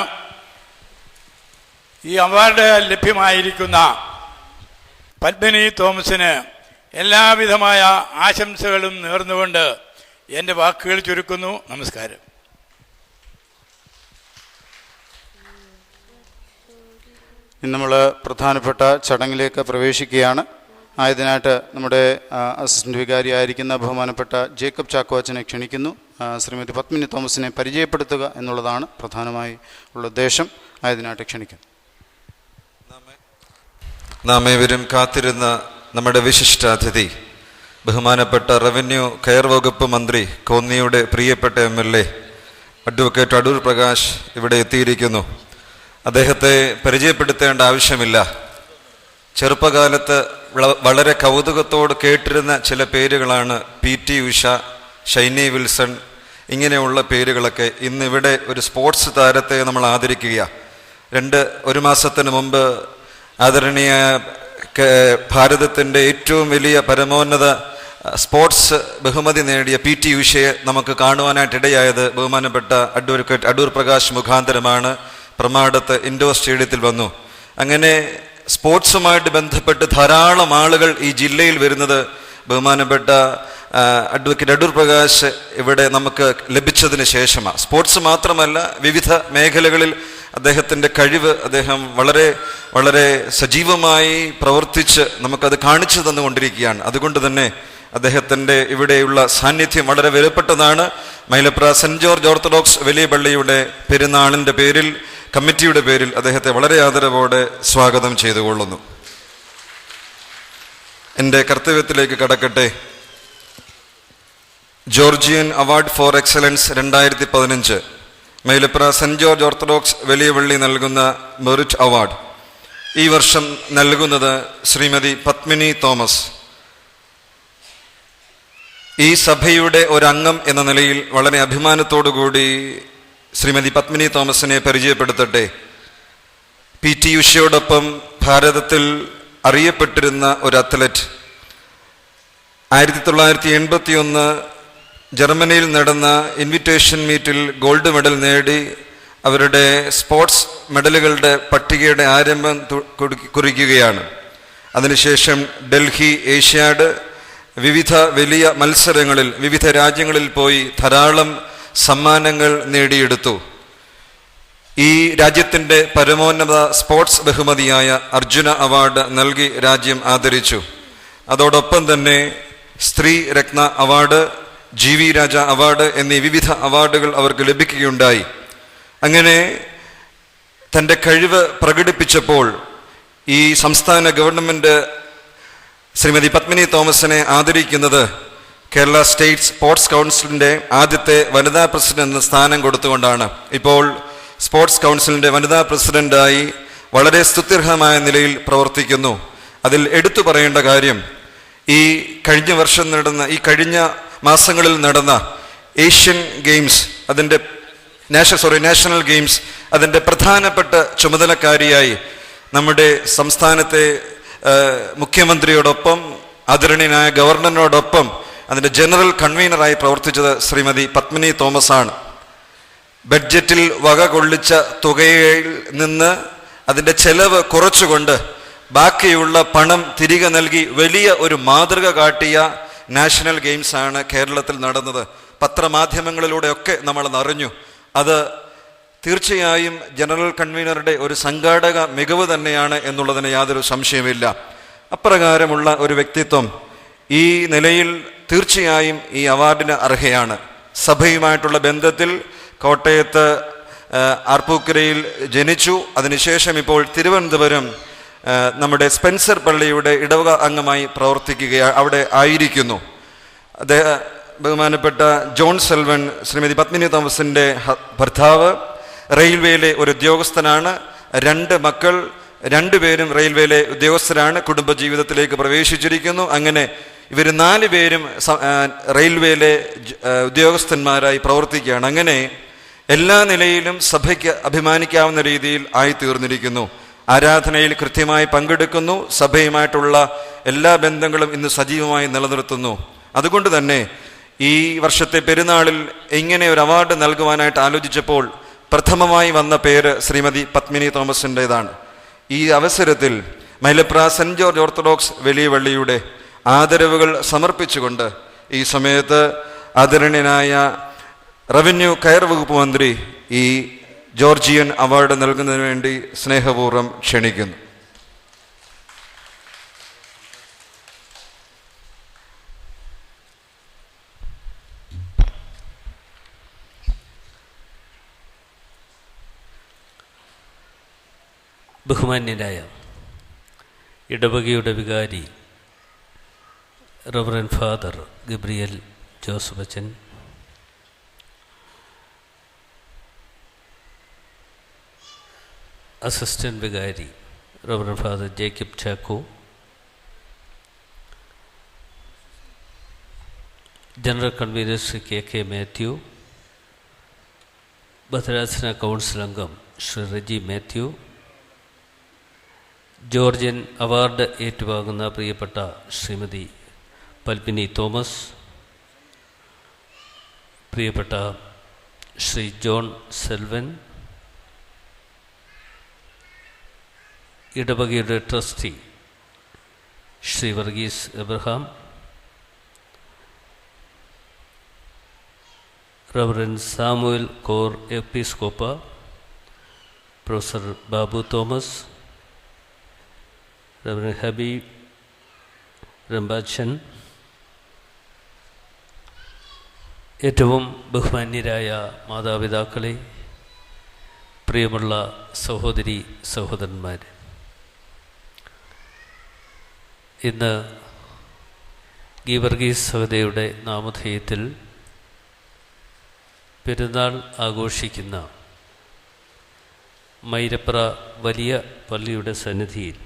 ഈ അവാർഡ് ലഭ്യമായിരിക്കുന്ന പത്മിനി തോമസിന് എല്ലാവിധമായ ആശംസകളും നേർന്നുകൊണ്ട് എൻ്റെ വാക്കുകൾ ചുരുക്കുന്നു. നമസ്കാരം. ഇന്ന് നമ്മൾ പ്രധാനപ്പെട്ട ചടങ്ങിലേക്ക് പ്രവേശിക്കുകയാണ്. ആയതിനായിട്ട് നമ്മുടെ അസിസ്റ്റന്റ് വികാരിയായിരിക്കുന്ന ബഹുമാനപ്പെട്ട ജേക്കബ് ചാക്കോച്ചനെ ക്ഷണിക്കുന്നു. ശ്രീമതി പത്മിനി തോമസിനെ പരിചയപ്പെടുത്തുക എന്നുള്ളതാണ് പ്രധാനമായി ഉള്ള ഉദ്ദേശം. ആയതിനായിട്ട് ക്ഷണിക്കുന്നു. നാം ഏവരും കാത്തിരുന്ന നമ്മുടെ വിശിഷ്ടാതിഥി ബഹുമാനപ്പെട്ട റവന്യൂ കെയർ വകുപ്പ് മന്ത്രി കോന്നിയുടെ പ്രിയപ്പെട്ട MLA അഡ്വക്കേറ്റ് അടൂർ പ്രകാശ് ഇവിടെ എത്തിയിരിക്കുന്നു. അദ്ദേഹത്തെ പരിചയപ്പെടുത്തേണ്ട ആവശ്യമില്ല. ചെറുപ്പകാലത്ത് വളരെ കൗതുകത്തോട് കേട്ടിരുന്ന ചില പേരുകളാണ് PT ഉഷ, ഷൈനി വിൽസൺ, ഇങ്ങനെയുള്ള പേരുകളൊക്കെ ഇന്നിവിടെ ഒരു സ്പോർട്സ് താരത്തെ നമ്മൾ ആദരിക്കുകയാണ്. ഒരു മാസത്തിന് മുമ്പ് ആദരണീയ ഭാരതത്തിൻ്റെ ഏറ്റവും വലിയ പരമോന്നത സ്പോർട്സ് ബഹുമതി നേടിയ PT ഉഷയെ നമുക്ക് കാണുവാനായിട്ടിടയായത് ബഹുമാനപ്പെട്ട അഡ്വക്കേറ്റ് അടൂർ പ്രകാശ് മുഖാന്തരമാണ്. പ്രമാടത്ത് ഇൻഡോർ സ്റ്റേഡിയത്തിൽ വന്നു. അങ്ങനെ സ്പോർട്സുമായിട്ട് ബന്ധപ്പെട്ട് ധാരാളം ആളുകൾ ഈ ജില്ലയിൽ വരുന്നത് ബഹുമാനപ്പെട്ട അഡ്വക്കേറ്റ് അടൂർ പ്രകാശ് ഇവിടെ നമുക്ക് ലഭിച്ചതിന് ശേഷമാണ്. സ്പോർട്സ് മാത്രമല്ല, വിവിധ മേഖലകളിൽ അദ്ദേഹത്തിൻ്റെ കഴിവ് അദ്ദേഹം വളരെ വളരെ സജീവമായി പ്രവർത്തിച്ച് നമുക്കത് കാണിച്ചു തന്നുകൊണ്ടിരിക്കുകയാണ്. അതുകൊണ്ട് തന്നെ അദ്ദേഹത്തിൻ്റെ ഇവിടെയുള്ള സാന്നിധ്യം വളരെ വിലപ്പെട്ടതാണ്. മൈലപ്ര സെൻറ് ജോർജ് ഓർത്തഡോക്സ് വലിയ പള്ളിയുടെ പെരുന്നാളിൻ്റെ പേരിൽ, കമ്മിറ്റിയുടെ പേരിൽ അദ്ദേഹത്തെ വളരെ ആദരവോടെ സ്വാഗതം ചെയ്തുകൊള്ളുന്നു. എൻ്റെ കർത്തവ്യത്തിലേക്ക് കടക്കട്ടെ. Georgian award for excellence 2015 Mylapra saint George orthodox വലിയ പള്ളി നൽകുന്ന മെറിറ്റ് അവാർഡ് ഈ വർഷം നൽകുന്നത് ശ്രീമതി പത്മിനി തോമസ്. ഈ സഭയുടെ ഒരംഗം എന്ന നിലയിൽ വളരെ അഭിമാനത്തോടുകൂടി ശ്രീമതി പത്മിനി തോമസിനെ പരിചയപ്പെടുത്തട്ടെ. PT ഉഷയോടൊപ്പം ഭാരതത്തിൽ അറിയപ്പെട്ടിരുന്ന ഒരു അത്ലറ്റ്. 1981 ജർമ്മനിയിൽ നടന്ന ഇൻവിറ്റേഷൻ മീറ്റിൽ ഗോൾഡ് മെഡൽ നേടി അവരുടെ സ്പോർട്സ് മെഡലുകളുടെ പട്ടികയുടെ ആരംഭം കുറിക്കുകയാണ്. അതിനുശേഷം ഡൽഹി ഏഷ്യാഡ്, വിവിധ വലിയ മത്സരങ്ങളിൽ വിവിധ രാജ്യങ്ങളിൽ പോയി ധാരാളം സമ്മാനങ്ങൾ നേടിയെടുത്തു. ഈ രാജ്യത്തിൻ്റെ പരമോന്നത സ്പോർട്സ് ബഹുമതിയായ അർജുന അവാർഡ് നൽകി രാജ്യം ആദരിച്ചു. അതോടൊപ്പം തന്നെ സ്ത്രീ രത്ന അവാർഡ്, GV രാജ അവാർഡ് എന്നീ വിവിധ അവാർഡുകൾ അവർക്ക് ലഭിക്കുകയുണ്ടായി. അങ്ങനെ തൻ്റെ കഴിവ് പ്രകടിപ്പിച്ചപ്പോൾ ഈ സംസ്ഥാന ഗവൺമെൻറ് ശ്രീമതി പത്മിനി തോമസിനെ ആദരിക്കുന്നത് കേരള സ്റ്റേറ്റ് സ്പോർട്സ് കൗൺസിലിൻ്റെ ആദ്യത്തെ വനിതാ പ്രസിഡന്റ് എന്ന സ്ഥാനം കൊടുത്തുകൊണ്ടാണ്. ഇപ്പോൾ സ്പോർട്സ് കൗൺസിലിൻ്റെ വനിതാ പ്രസിഡന്റായി വളരെ സ്തുത്യർഹമായ നിലയിൽ പ്രവർത്തിക്കുന്നു. അതിൽ എടുത്തു പറയേണ്ട കാര്യം, ഈ കഴിഞ്ഞ മാസങ്ങളിൽ നടന്ന ഏഷ്യൻ ഗെയിംസ്, നാഷണൽ ഗെയിംസ്, അതിൻ്റെ പ്രധാനപ്പെട്ട ചുമതലക്കാരിയായി നമ്മുടെ സംസ്ഥാനത്തെ മുഖ്യമന്ത്രിയോടൊപ്പം ആദരണീയനായ ഗവർണറിനോടൊപ്പം അതിൻ്റെ ജനറൽ കൺവീനറായി പ്രവർത്തിച്ചത് ശ്രീമതി പത്മിനി തോമസ് ആണ്. ബഡ്ജറ്റിൽ വക കൊള്ളിച്ച തുകയിൽ നിന്ന് അതിൻ്റെ ചെലവ് കുറച്ചുകൊണ്ട് ബാക്കിയുള്ള പണം തിരികെ നൽകി വലിയ ഒരു മാതൃക കാട്ടിയ നാഷണൽ ഗെയിംസ് ആണ് കേരളത്തിൽ നടന്നത്. പത്രമാധ്യമങ്ങളിലൂടെയൊക്കെ നമ്മൾ അറിഞ്ഞു. അത് തീർച്ചയായും ജനറൽ കൺവീനറുടെ ഒരു സംഘാടക മികവ് തന്നെയാണ് എന്നുള്ളതിന് യാതൊരു സംശയമില്ല. അപ്രകാരമുള്ള ഒരു വ്യക്തിത്വം ഈ നിലയിൽ തീർച്ചയായും ഈ അവാർഡിന് അർഹയാണ്. സഭയുമായിട്ടുള്ള ബന്ധത്തിൽ കോട്ടയത്ത് ആർപ്പൂക്കരയിൽ ജനിച്ചു. അതിനുശേഷം ഇപ്പോൾ തിരുവനന്തപുരം നമ്മുടെ സ്പെൻസർ പള്ളിയുടെ ഇടവക അംഗമായി അവിടെ ആയിരിക്കുന്നു. ബഹുമാനപ്പെട്ട ജോൺ സെൽവൻ, ശ്രീമതി പത്മിനി തോമസിൻ്റെ ഭർത്താവ്, റെയിൽവേയിലെ ഒരു ഉദ്യോഗസ്ഥനാണ്. 2 മക്കൾ, 2 പേരും റെയിൽവേയിലെ ഉദ്യോഗസ്ഥരാണ്. കുടുംബജീവിതത്തിലേക്ക് പ്രവേശിച്ചിരിക്കുന്നു. അങ്ങനെ ഇവർ 4 പേരും റെയിൽവേയിലെ ഉദ്യോഗസ്ഥന്മാരായി പ്രവർത്തിക്കുകയാണ്. അങ്ങനെ എല്ലാ നിലയിലും സഭയ്ക്ക് അഭിമാനിക്കാവുന്ന രീതിയിൽ ആയിത്തീർന്നിരിക്കുന്നു. ആരാധനയിൽ കൃത്യമായി പങ്കെടുക്കുന്നു. സഭയുമായിട്ടുള്ള എല്ലാ ബന്ധങ്ങളും ഇന്ന് സജീവമായി നിലനിർത്തുന്നു. അതുകൊണ്ട് തന്നെ ഈ വർഷത്തെ പെരുന്നാളിൽ ഇങ്ങനെ ഒരു അവാർഡ് നൽകുവാനായിട്ട് ആലോചിച്ചപ്പോൾ പ്രഥമമായി വന്ന പേര് ശ്രീമതി പത്മിനി തോമസിൻ്റെതാണ്. ഈ അവസരത്തിൽ മൈലപ്ര സെൻറ് ജോർജ് ഓർത്തഡോക്സ് വലിയ പള്ളിയുടെ ആദരവുകൾ സമർപ്പിച്ചുകൊണ്ട് ഈ സമയത്ത് ആദരണീയനായ റവന്യൂ കയർ വകുപ്പ് മന്ത്രി ഈ ജോർജിയൻ അവാർഡ് നൽകുന്നതിന് വേണ്ടി സ്നേഹപൂർവ്വം ക്ഷണിക്കുന്നു. ബഹുമാന്യനായ ഇടവകയുടെ വികാരി റവറൻ ഫാദർ ഗബ്രിയേൽ ജോസഫ് അച്ഛൻ, അസിസ്റ്റന്റ് വികാരി reverend father Jacob Chacko, general convener Shri K Mathew, ഭദ്രാസന കൗൺസിൽ അംഗം ശ്രീ റെജി മാത്യു, ജോർജിയൻ അവാർഡ് ഏറ്റുവാങ്ങുന്ന പ്രിയപ്പെട്ട ശ്രീമതി പത്മിനി തോമസ്, പ്രിയപ്പെട്ട ശ്രീ ജോൺ സെൽവൻ, ഇടവകയുടെ ട്രസ്റ്റി ശ്രീ വർഗീസ് എബ്രഹാം, റവറൻ സാമുവൽ കോർ എപ്പിസ്കോപ്പ, പ്രൊഫസർ ബാബു തോമസ്, റവറൻ ഹബീബ് റംബാച്ചൻ, ഏറ്റവും ബഹുമാന്യരായ മാതാപിതാക്കളെ, പ്രിയമുള്ള സഹോദരി സഹോദരന്മാർ, ഇന്ന് ഗീവർഗീസ് സഹോദരിയുടെ നാമധേയത്തിൽ പെരുന്നാൾ ആഘോഷിക്കുന്ന മൈരപ്ര വലിയ പള്ളിയുടെ സന്നിധിയിൽ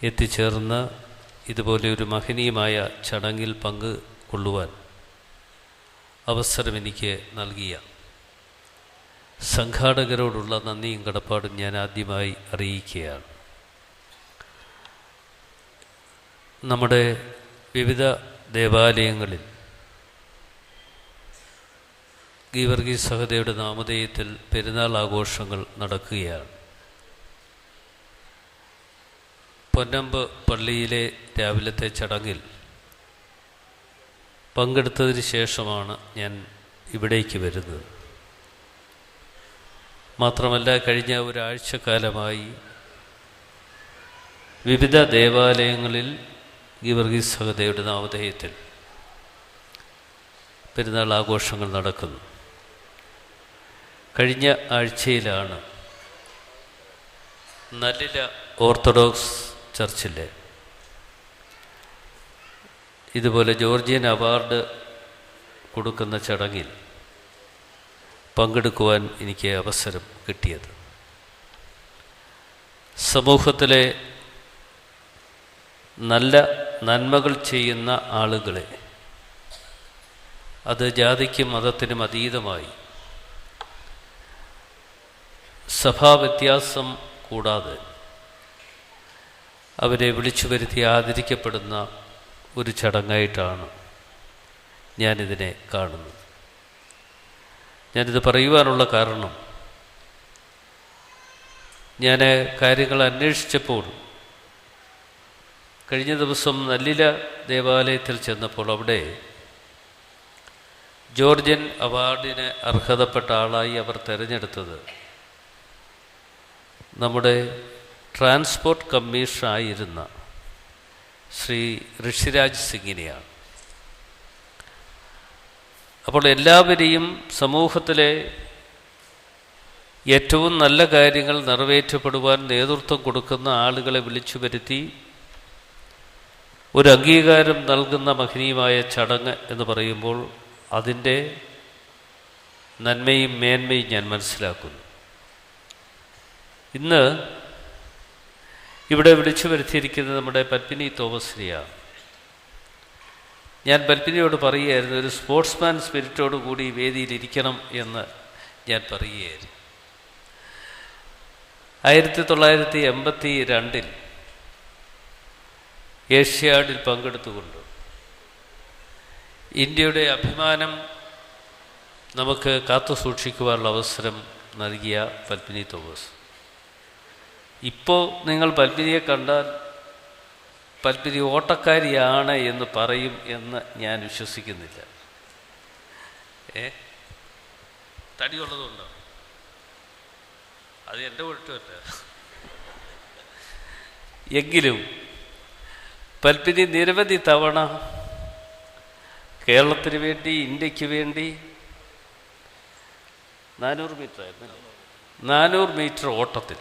എത്തിച്ചേർന്ന് ഇതുപോലെ ഒരു മഹനീയമായ ചടങ്ങിൽ പങ്കുകൊള്ളുവാൻ അവസരം എനിക്ക് നൽകിയ സംഘാടകരോടുള്ള നന്ദിയും കടപ്പാടും ഞാൻ ആദ്യമായി അറിയിക്കുകയാണ്. നമ്മുടെ വിവിധ ദേവാലയങ്ങളിൽ ഗീവർഗീസ് സഹോദരിയുടെ നാമധേയത്തിൽ പെരുന്നാൾ ആഘോഷങ്ങൾ നടക്കുകയാണ്. പൊന്നമ്പ് പള്ളിയിലെ രാവിലത്തെ ചടങ്ങിൽ പങ്കെടുത്തതിന് ശേഷമാണ് ഞാൻ ഇവിടേക്ക് വരുന്നത്. മാത്രമല്ല, കഴിഞ്ഞ ഒരാഴ്ചക്കാലമായി വിവിധ ദേവാലയങ്ങളിൽ ഗീവർഗീസ് സഹോദരിയുടെ നാമധേയത്തിൽ പെരുന്നാൾ ആഘോഷങ്ങൾ നടക്കുന്നു. കഴിഞ്ഞ ആഴ്ചയിലാണ് നല്ലില ഓർത്തഡോക്സ് ചർച്ചിലെ ഇതുപോലെ ജോർജിയൻ അവാർഡ് കൊടുക്കുന്ന ചടങ്ങിൽ പങ്കെടുക്കുവാൻ എനിക്ക് അവസരം കിട്ടിയത്. സമൂഹത്തിലെ നല്ല നന്മകൾ ചെയ്യുന്ന ആളുകളെ, അത് ജാതിക്കും മതത്തിനും അതീതമായി സഭാവ്യത്യാസം കൂടാതെ അവരെ വിളിച്ചു വരുത്തി ആദരിക്കപ്പെടുന്ന ഒരു ചടങ്ങായിട്ടാണ് ഞാനിതിനെ കാണുന്നത്. ഞാനിത് പറയുവാനുള്ള കാരണം, ഞാൻ കാര്യങ്ങൾ അന്വേഷിച്ചപ്പോൾ കഴിഞ്ഞ ദിവസം നല്ലില ദേവാലയത്തിൽ ചെന്നപ്പോൾ അവിടെ ജോർജിയൻ അവാർഡിന് അർഹതപ്പെട്ട ആളായി അവർ തിരഞ്ഞെടുത്തത് നമ്മുടെ ട്രാൻസ്പോർട്ട് കമ്മീഷണറായിരുന്ന ശ്രീ ഋഷിരാജ് സിംഗിനെയാണ്. അപ്പോൾ എല്ലാവരെയും സമൂഹത്തിലെ ഏറ്റവും നല്ല കാര്യങ്ങൾ നിറവേറ്റപ്പെടുവാൻ നേതൃത്വം കൊടുക്കുന്ന ആളുകളെ വിളിച്ചു വരുത്തി ഒരു അംഗീകാരം നൽകുന്ന മഹനീയമായ ചടങ്ങ് എന്ന് പറയുമ്പോൾ അതിൻ്റെ നന്മയും മേന്മയും ഞാൻ മനസ്സിലാക്കുന്നു. ഇന്ന് ഇവിടെ വിളിച്ചു വരുത്തിയിരിക്കുന്നത് നമ്മുടെ പത്മിനി തോമസിനെയാണ്. ഞാൻ പത്മിനിയോട് പറയുകയായിരുന്നു, ഒരു സ്പോർട്സ്മാൻ സ്പിരിറ്റോട് കൂടി വേദിയിലിരിക്കണം എന്ന് ഞാൻ പറയുകയായിരുന്നു. 1982 ഏഷ്യാഡിൽ പങ്കെടുത്തുകൊണ്ട് ഇന്ത്യയുടെ അഭിമാനം നമുക്ക് കാത്തു സൂക്ഷിക്കുവാനുള്ള അവസരം നൽകിയ പത്മിനി തോമസ്. ഇപ്പോൾ നിങ്ങൾ പത്മിനിയെ കണ്ടാൽ പത്മിനി ഓട്ടക്കാരിയാണ് എന്ന് പറയും എന്ന് ഞാൻ വിശ്വസിക്കുന്നില്ല. തടിയുള്ളതുകൊണ്ടോ? അത് എൻ്റെ കുഴപ്പമല്ല. എങ്കിലും പത്മിനി നിരവധി തവണ കേരളത്തിന് വേണ്ടി, ഇന്ത്യക്ക് വേണ്ടി 400 മീറ്റർ ആയിരുന്നു, 400 മീറ്റർ ഓട്ടത്തിൽ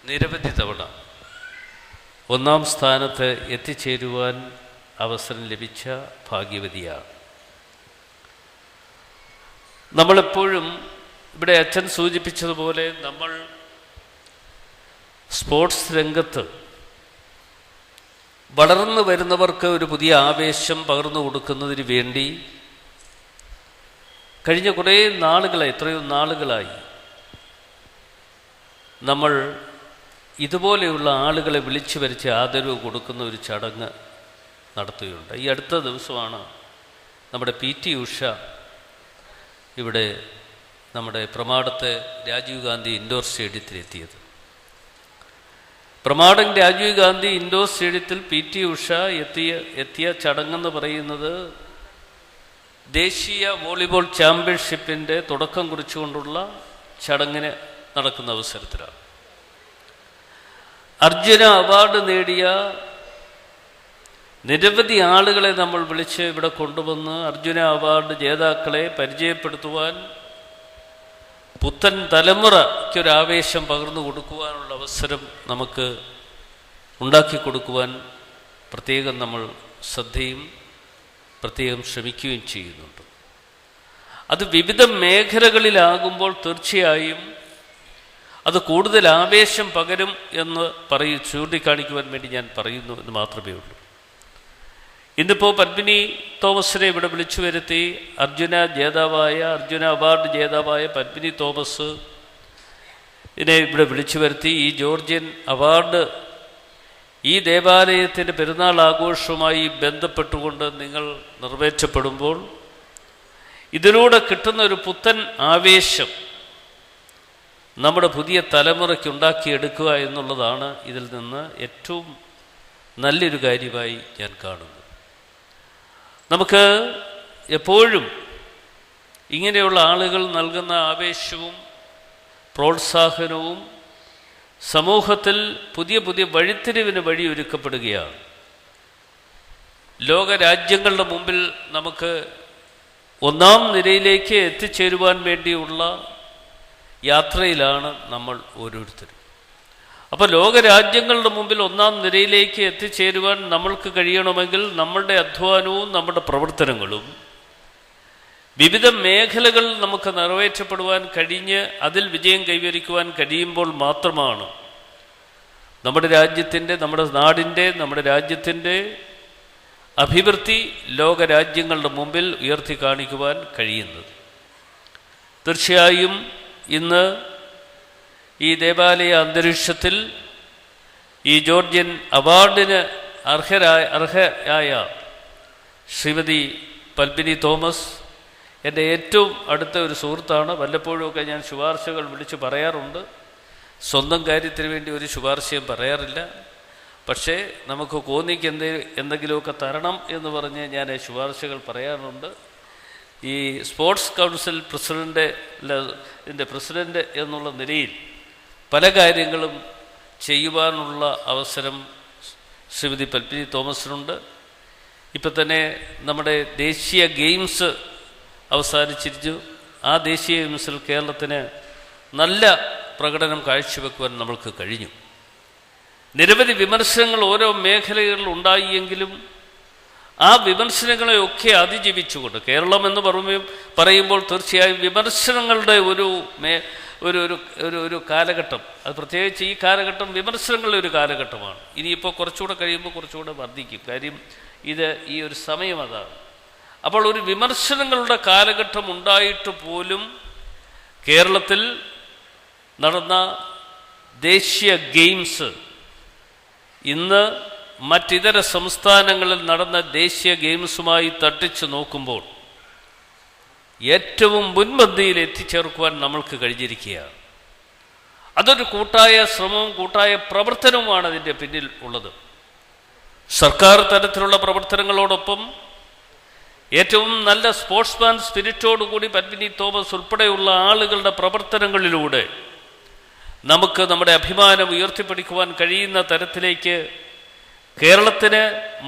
നിരവധി തവണ ഒന്നാം സ്ഥാനത്ത് എത്തിച്ചേരുവാൻ അവസരം ലഭിച്ച ഭാഗ്യവതിയാണ്. നമ്മളെപ്പോഴും ഇവിടെ അച്ഛൻ സൂചിപ്പിച്ചതുപോലെ നമ്മൾ സ്പോർട്സ് രംഗത്ത് വളർന്നു വരുന്നവർക്ക് ഒരു പുതിയ ആവേശം പകർന്നു കൊടുക്കുന്നതിന് വേണ്ടി കഴിഞ്ഞ കുറേ നാളുകളായി, എത്രയോ നാളുകളായി നമ്മൾ ഇതുപോലെയുള്ള ആളുകളെ വിളിച്ചു വരുത്തി ആദരവ് കൊടുക്കുന്ന ഒരു ചടങ്ങ് നടത്തുകയുണ്ട്. ഈ അടുത്ത ദിവസമാണ് നമ്മുടെ PT ഉഷ ഇവിടെ നമ്മുടെ പ്രമാടത്തെ രാജീവ് ഗാന്ധി ഇൻഡോർ സ്റ്റേഡിയത്തിലെത്തിയത്. പ്രമാടം രാജീവ് ഗാന്ധി ഇൻഡോർ സ്റ്റേഡിയത്തിൽ PT ഉഷ എത്തിയ ചടങ്ങെന്ന് പറയുന്നത് ദേശീയ വോളിബോൾ ചാമ്പ്യൻഷിപ്പിൻ്റെ തുടക്കം കുറിച്ചുകൊണ്ടുള്ള ചടങ്ങിന് നടക്കുന്ന അവസരത്തിലാണ്. അർജുന അവാർഡ് നേടിയ നിരവധി ആളുകളെ നമ്മൾ വിളിച്ച് ഇവിടെ കൊണ്ടുവന്ന് അർജുന അവാർഡ് ജേതാക്കളെ പരിചയപ്പെടുത്തുവാൻ, പുത്തൻ തലമുറയ്ക്കൊരാവേശം പകർന്നു കൊടുക്കുവാനുള്ള അവസരം നമുക്ക് ഉണ്ടാക്കി കൊടുക്കുവാൻ പ്രത്യേകം നമ്മൾ ശ്രദ്ധയും പ്രത്യേകം ശ്രമിക്കുകയും ചെയ്യുന്നുണ്ട്. അത് വിവിധ മേഖലകളിലാകുമ്പോൾ തീർച്ചയായും അത് കൂടുതൽ ആവേശം പകരും എന്ന് ചൂണ്ടിക്കാണിക്കുവാൻ വേണ്ടി ഞാൻ പറയുന്നു എന്ന് മാത്രമേ ഉള്ളൂ. ഇന്നിപ്പോൾ പത്മിനി തോമസിനെ ഇവിടെ വിളിച്ചു വരുത്തി അർജുന അവാർഡ് ജേതാവായ പത്മിനി തോമസ് ഇവിടെ വിളിച്ചു വരുത്തി ഈ ജോർജിയൻ അവാർഡ് ഈ ദേവാലയത്തിൻ്റെ പെരുന്നാൾ ആഘോഷവുമായി ബന്ധപ്പെട്ടുകൊണ്ട് നിങ്ങൾ നിറവേറ്റപ്പെടുമ്പോൾ ഇതിലൂടെ കിട്ടുന്ന ഒരു പുത്തൻ ആവേശം നമ്മുടെ പുതിയ തലമുറയ്ക്ക് ഉണ്ടാക്കിയെടുക്കുക എന്നുള്ളതാണ് ഇതിൽ നിന്ന് ഏറ്റവും നല്ലൊരു കാര്യമായി ഞാൻ കാണുന്നത്. നമുക്ക് എപ്പോഴും ഇങ്ങനെയുള്ള ആളുകൾ നൽകുന്ന ആവേശവും പ്രോത്സാഹനവും സമൂഹത്തിൽ പുതിയ പുതിയ വഴിത്തിരിവിന് വഴിയൊരുക്കപ്പെടുകയാണ്. ലോകരാജ്യങ്ങളുടെ മുമ്പിൽ നമുക്ക് ഒന്നാം നിരയിലേക്ക് എത്തിച്ചേരുവാൻ വേണ്ടിയുള്ള യാത്രയിലാണ് നമ്മൾ ഓരോരുത്തരും. അപ്പോൾ ലോകരാജ്യങ്ങളുടെ മുമ്പിൽ ഒന്നാം നിരയിലേക്ക് എത്തിച്ചേരുവാൻ നമ്മൾക്ക് കഴിയണമെങ്കിൽ നമ്മളുടെ അധ്വാനവും നമ്മുടെ പ്രവർത്തനങ്ങളും വിവിധ മേഖലകൾ നമുക്ക് നിറവേറ്റപ്പെടുവാൻ കഴിഞ്ഞ് അതിൽ വിജയം കൈവരിക്കുവാൻ കഴിയുമ്പോൾ മാത്രമാണ് നമ്മുടെ രാജ്യത്തിൻ്റെ, നമ്മുടെ നാടിൻ്റെ, നമ്മുടെ രാജ്യത്തിൻ്റെ അഭിവൃദ്ധി ലോകരാജ്യങ്ങളുടെ മുമ്പിൽ ഉയർത്തി കാണിക്കുവാൻ കഴിയുന്നത്. തീർച്ചയായും ഇന്ന് ഈ ദേവാലയ അന്തരീക്ഷത്തിൽ ഈ ജോർജിയൻ അവാർഡിന് അർഹയായ ശ്രീമതി പത്മിനി തോമസ് എൻ്റെ ഏറ്റവും അടുത്ത ഒരു സുഹൃത്താണ്. വല്ലപ്പോഴുമൊക്കെ ഞാൻ ശുപാർശകൾ വിളിച്ച് പറയാറുണ്ട്. സ്വന്തം കാര്യത്തിന് വേണ്ടി ഒരു ശുപാർശയും പറയാറില്ല. പക്ഷേ നമുക്ക് കോന്നിക്ക് എന്തെങ്കിലുമൊക്കെ തരണം എന്ന് പറഞ്ഞ് ഞാൻ ശുപാർശകൾ പറയാറുണ്ട്. ഈ സ്പോർട്സ് കൗൺസിൽ പ്രസിഡൻ്റ് എന്നുള്ള നിലയിൽ പല കാര്യങ്ങളും ചെയ്യുവാനുള്ള അവസരം ശ്രീമതി പത്മിനി തോമസിനുണ്ട്. ഇപ്പം തന്നെ നമ്മുടെ ദേശീയ ഗെയിംസ് അവസാനിച്ചിരിച്ചു. ആ ദേശീയ ഗെയിംസിൽ കേരളത്തിന് നല്ല പ്രകടനം കാഴ്ചവെക്കുവാൻ നമ്മൾക്ക് കഴിഞ്ഞു. നിരവധി വിമർശനങ്ങൾ ഓരോ മേഖലകളിൽ ഉണ്ടായെങ്കിലും ആ വിമർശനങ്ങളെയൊക്കെ അതിജീവിച്ചുകൊണ്ട് കേരളം എന്ന് പറയുമ്പോൾ തീർച്ചയായും വിമർശനങ്ങളുടെ ഒരു കാലഘട്ടം, അത് പ്രത്യേകിച്ച് ഈ കാലഘട്ടം വിമർശനങ്ങളുടെ ഒരു കാലഘട്ടമാണ്. ഇനിയിപ്പോൾ കുറച്ചുകൂടെ കഴിയുമ്പോൾ കുറച്ചുകൂടെ വർദ്ധിക്കും. കാര്യം ഈ ഒരു സമയം അതാണ്. അപ്പോൾ ഒരു വിമർശനങ്ങളുടെ കാലഘട്ടം ഉണ്ടായിട്ട് പോലും കേരളത്തിൽ നടന്ന ദേശീയ ഗെയിംസ് ഇന്ന് മറ്റിതര സംസ്ഥാനങ്ങളിൽ നടന്ന ദേശീയ ഗെയിംസുമായി തട്ടിച്ചു നോക്കുമ്പോൾ ഏറ്റവും മുൻപന്തിയിൽ എത്തിച്ചേർക്കുവാൻ നമ്മൾക്ക് കഴിഞ്ഞിരിക്കുകയാണ്. അതൊരു കൂട്ടായ ശ്രമവും കൂട്ടായ പ്രവർത്തനവുമാണ് അതിൻ്റെ പിന്നിൽ ഉള്ളത്. സർക്കാർ തലത്തിലുള്ള പ്രവർത്തനങ്ങളോടൊപ്പം ഏറ്റവും നല്ല സ്പോർട്സ്മാൻ സ്പിരിറ്റോടുകൂടി പത്മിനി തോമസ് ഉൾപ്പെടെയുള്ള ആളുകളുടെ പ്രവർത്തനങ്ങളിലൂടെ നമുക്ക് നമ്മുടെ അഭിമാനം ഉയർത്തിപ്പിടിക്കുവാൻ കഴിയുന്ന തരത്തിലേക്ക് കേരളത്തിന്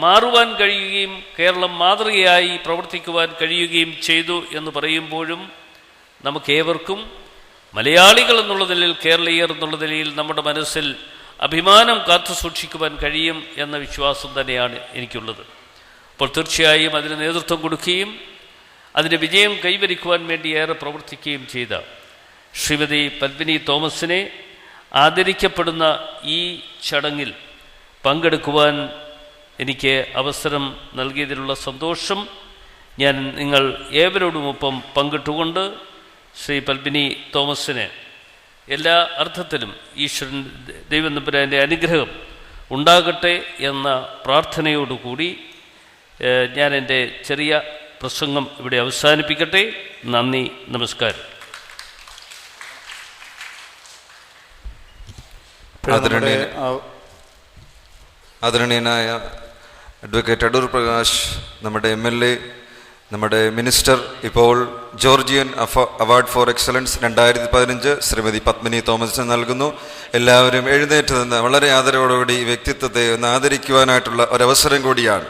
മാറുവാൻ കഴിയുകയും കേരളം മാതൃകയായി പ്രവർത്തിക്കുവാൻ കഴിയുകയും ചെയ്തു എന്ന് പറയുമ്പോഴും നമുക്കേവർക്കും മലയാളികൾ എന്നുള്ള നിലയിൽ, കേരളീയർ എന്നുള്ള നിലയിൽ നമ്മുടെ മനസ്സിൽ അഭിമാനം കാത്തു സൂക്ഷിക്കുവാൻ കഴിയും എന്ന വിശ്വാസം തന്നെയാണ് എനിക്കുള്ളത്. അപ്പോൾ തീർച്ചയായും അതിന് നേതൃത്വം കൊടുക്കുകയും അതിന് വിജയം കൈവരിക്കുവാൻ വേണ്ടി ഏറെ പ്രവർത്തിക്കുകയും ചെയ്ത ശ്രീമതി പത്മിനി തോമസിനെ ആദരിക്കപ്പെടുന്ന ഈ ചടങ്ങിൽ പങ്കെടുക്കുവാൻ എനിക്ക് അവസരം നൽകിയതിലുള്ള സന്തോഷം ഞാൻ നിങ്ങൾ ഏവരോടുമൊപ്പം പങ്കിട്ടുകൊണ്ട് ശ്രീ പത്മിനി തോമസിന് എല്ലാ അർത്ഥത്തിലും ഈശ്വരൻ ദൈവം തമ്പുരാൻ്റെ അനുഗ്രഹം ഉണ്ടാകട്ടെ എന്ന പ്രാർത്ഥനയോടുകൂടി ഞാൻ എൻ്റെ ചെറിയ പ്രസംഗം ഇവിടെ അവസാനിപ്പിക്കട്ടെ. നന്ദി, നമസ്കാരം. ആദരണീയനായ അഡ്വക്കേറ്റ് അടൂർ പ്രകാശ്, നമ്മുടെ MLA, നമ്മുടെ മിനിസ്റ്റർ, ഇപ്പോൾ Georgian award for excellence 2015 Shrimati Padmini തോമസിന് നൽകുന്നു. എല്ലാവരും എഴുന്നേറ്റ് നിന്ന് വളരെ ആദരവോടുകൂടി ഈ വ്യക്തിത്വത്തെ ഒന്ന് ആദരിക്കുവാനായിട്ടുള്ള ഒരവസരം കൂടിയാണ്.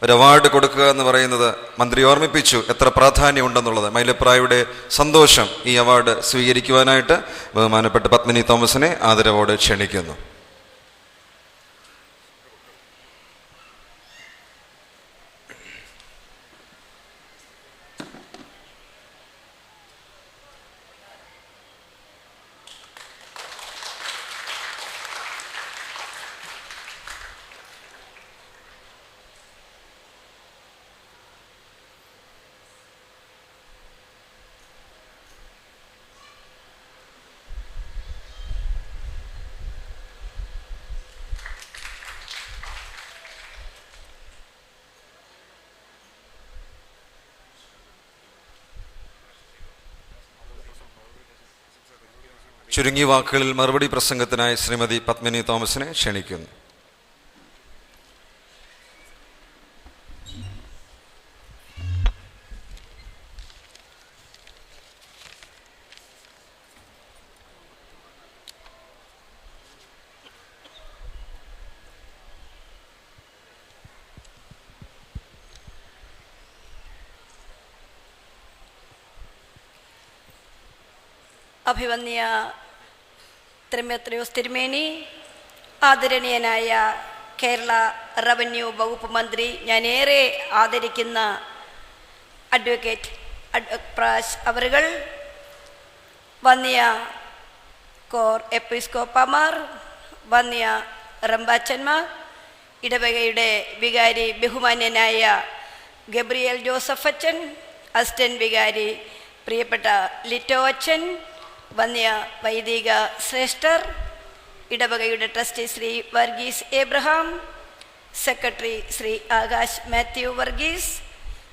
ഒരു അവാർഡ് കൊടുക്കുക എന്ന് പറയുന്നത് മന്ത്രി ഓർമ്മിപ്പിച്ചു എത്ര പ്രാധാന്യം ഉണ്ടെന്നുള്ളത്. മൈലപ്രായുടെ സന്തോഷം ഈ അവാർഡ് സ്വീകരിക്കുവാനായിട്ട് ബഹുമാനപ്പെട്ട പത്മിനി തോമസിനെ ആദരവോടെ ക്ഷണിക്കുന്നു. ചുരുങ്ങിയ വാക്കുകളിൽ മറുപടി പ്രസംഗത്തിനായി ശ്രീമതി പത്മിനി തോമസിനെ ക്ഷണിക്കുന്നു. അഭിവന്യ ത്രിമേത്രിയോസ് തിരുമേനി, ആദരണീയനായ കേരള റവന്യൂ വകുപ്പ് മന്ത്രി, ഞാൻ ഏറെ ആദരിക്കുന്ന അഡ്വക്കേറ്റ് പ്രാശ് അവറുകൾ, വന്യ കോർ എപ്പിസ്കോപ്പമാർ, വന്യ റംബാച്ചന്മാർ, ഇടവകയുടെ വികാരി ബഹുമാന്യനായ ഗബ്രിയേൽ ജോസഫ് അച്ഛൻ, അസിസ്റ്റന്റ് വികാരി പ്രിയപ്പെട്ട ലിറ്റോ അച്ഛൻ, വന്യ വൈദിക ശ്രേഷ്ഠർ, ഇടവകയുടെ ട്രസ്റ്റി ശ്രീ വർഗീസ് എബ്രഹാം, സെക്രട്ടറി ശ്രീ ആകാശ് മാത്യു വർഗീസ്,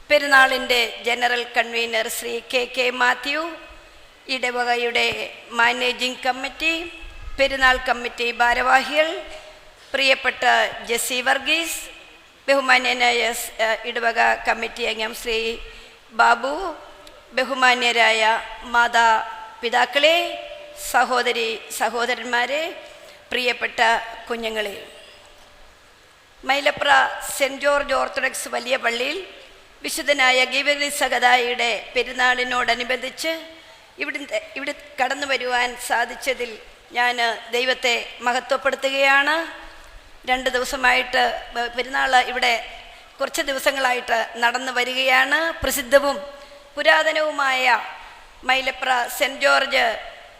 പെരുന്നാളിൻ്റെ general convener Shri K Mathew, ഇടവകയുടെ മാനേജിംഗ് കമ്മിറ്റി, പെരുന്നാൾ കമ്മിറ്റി ഭാരവാഹികൾ, പ്രിയപ്പെട്ട ജെസ്സി വർഗീസ്, ബഹുമാന്യനായ ഇടവക കമ്മിറ്റി അംഗം ശ്രീ ബാബു, ബഹുമാന്യരായ മാതാപിതാക്കളെ, സഹോദരി സഹോദരന്മാരെ, പ്രിയപ്പെട്ട കുഞ്ഞുങ്ങളെ, മൈലപ്ര സെൻറ്റ് ജോർജ് ഓർത്തഡോക്സ് വലിയ പള്ളിയിൽ വിശുദ്ധനായ ഗീവർഗീസ് സഹദായിയുടെ പെരുന്നാളിനോടനുബന്ധിച്ച് ഇവിടെ കടന്നു വരുവാൻ സാധിച്ചതിൽ ഞാൻ ദൈവത്തെ മഹത്വപ്പെടുത്തുകയാണ്. 2 ദിവസമായിട്ട് പെരുന്നാൾ ഇവിടെ കുറച്ച് ദിവസങ്ങളായിട്ട് നടന്നു വരികയാണ്. പ്രസിദ്ധവും പുരാതനവുമായ മൈലപ്ര സെൻറ്റ് ജോർജ്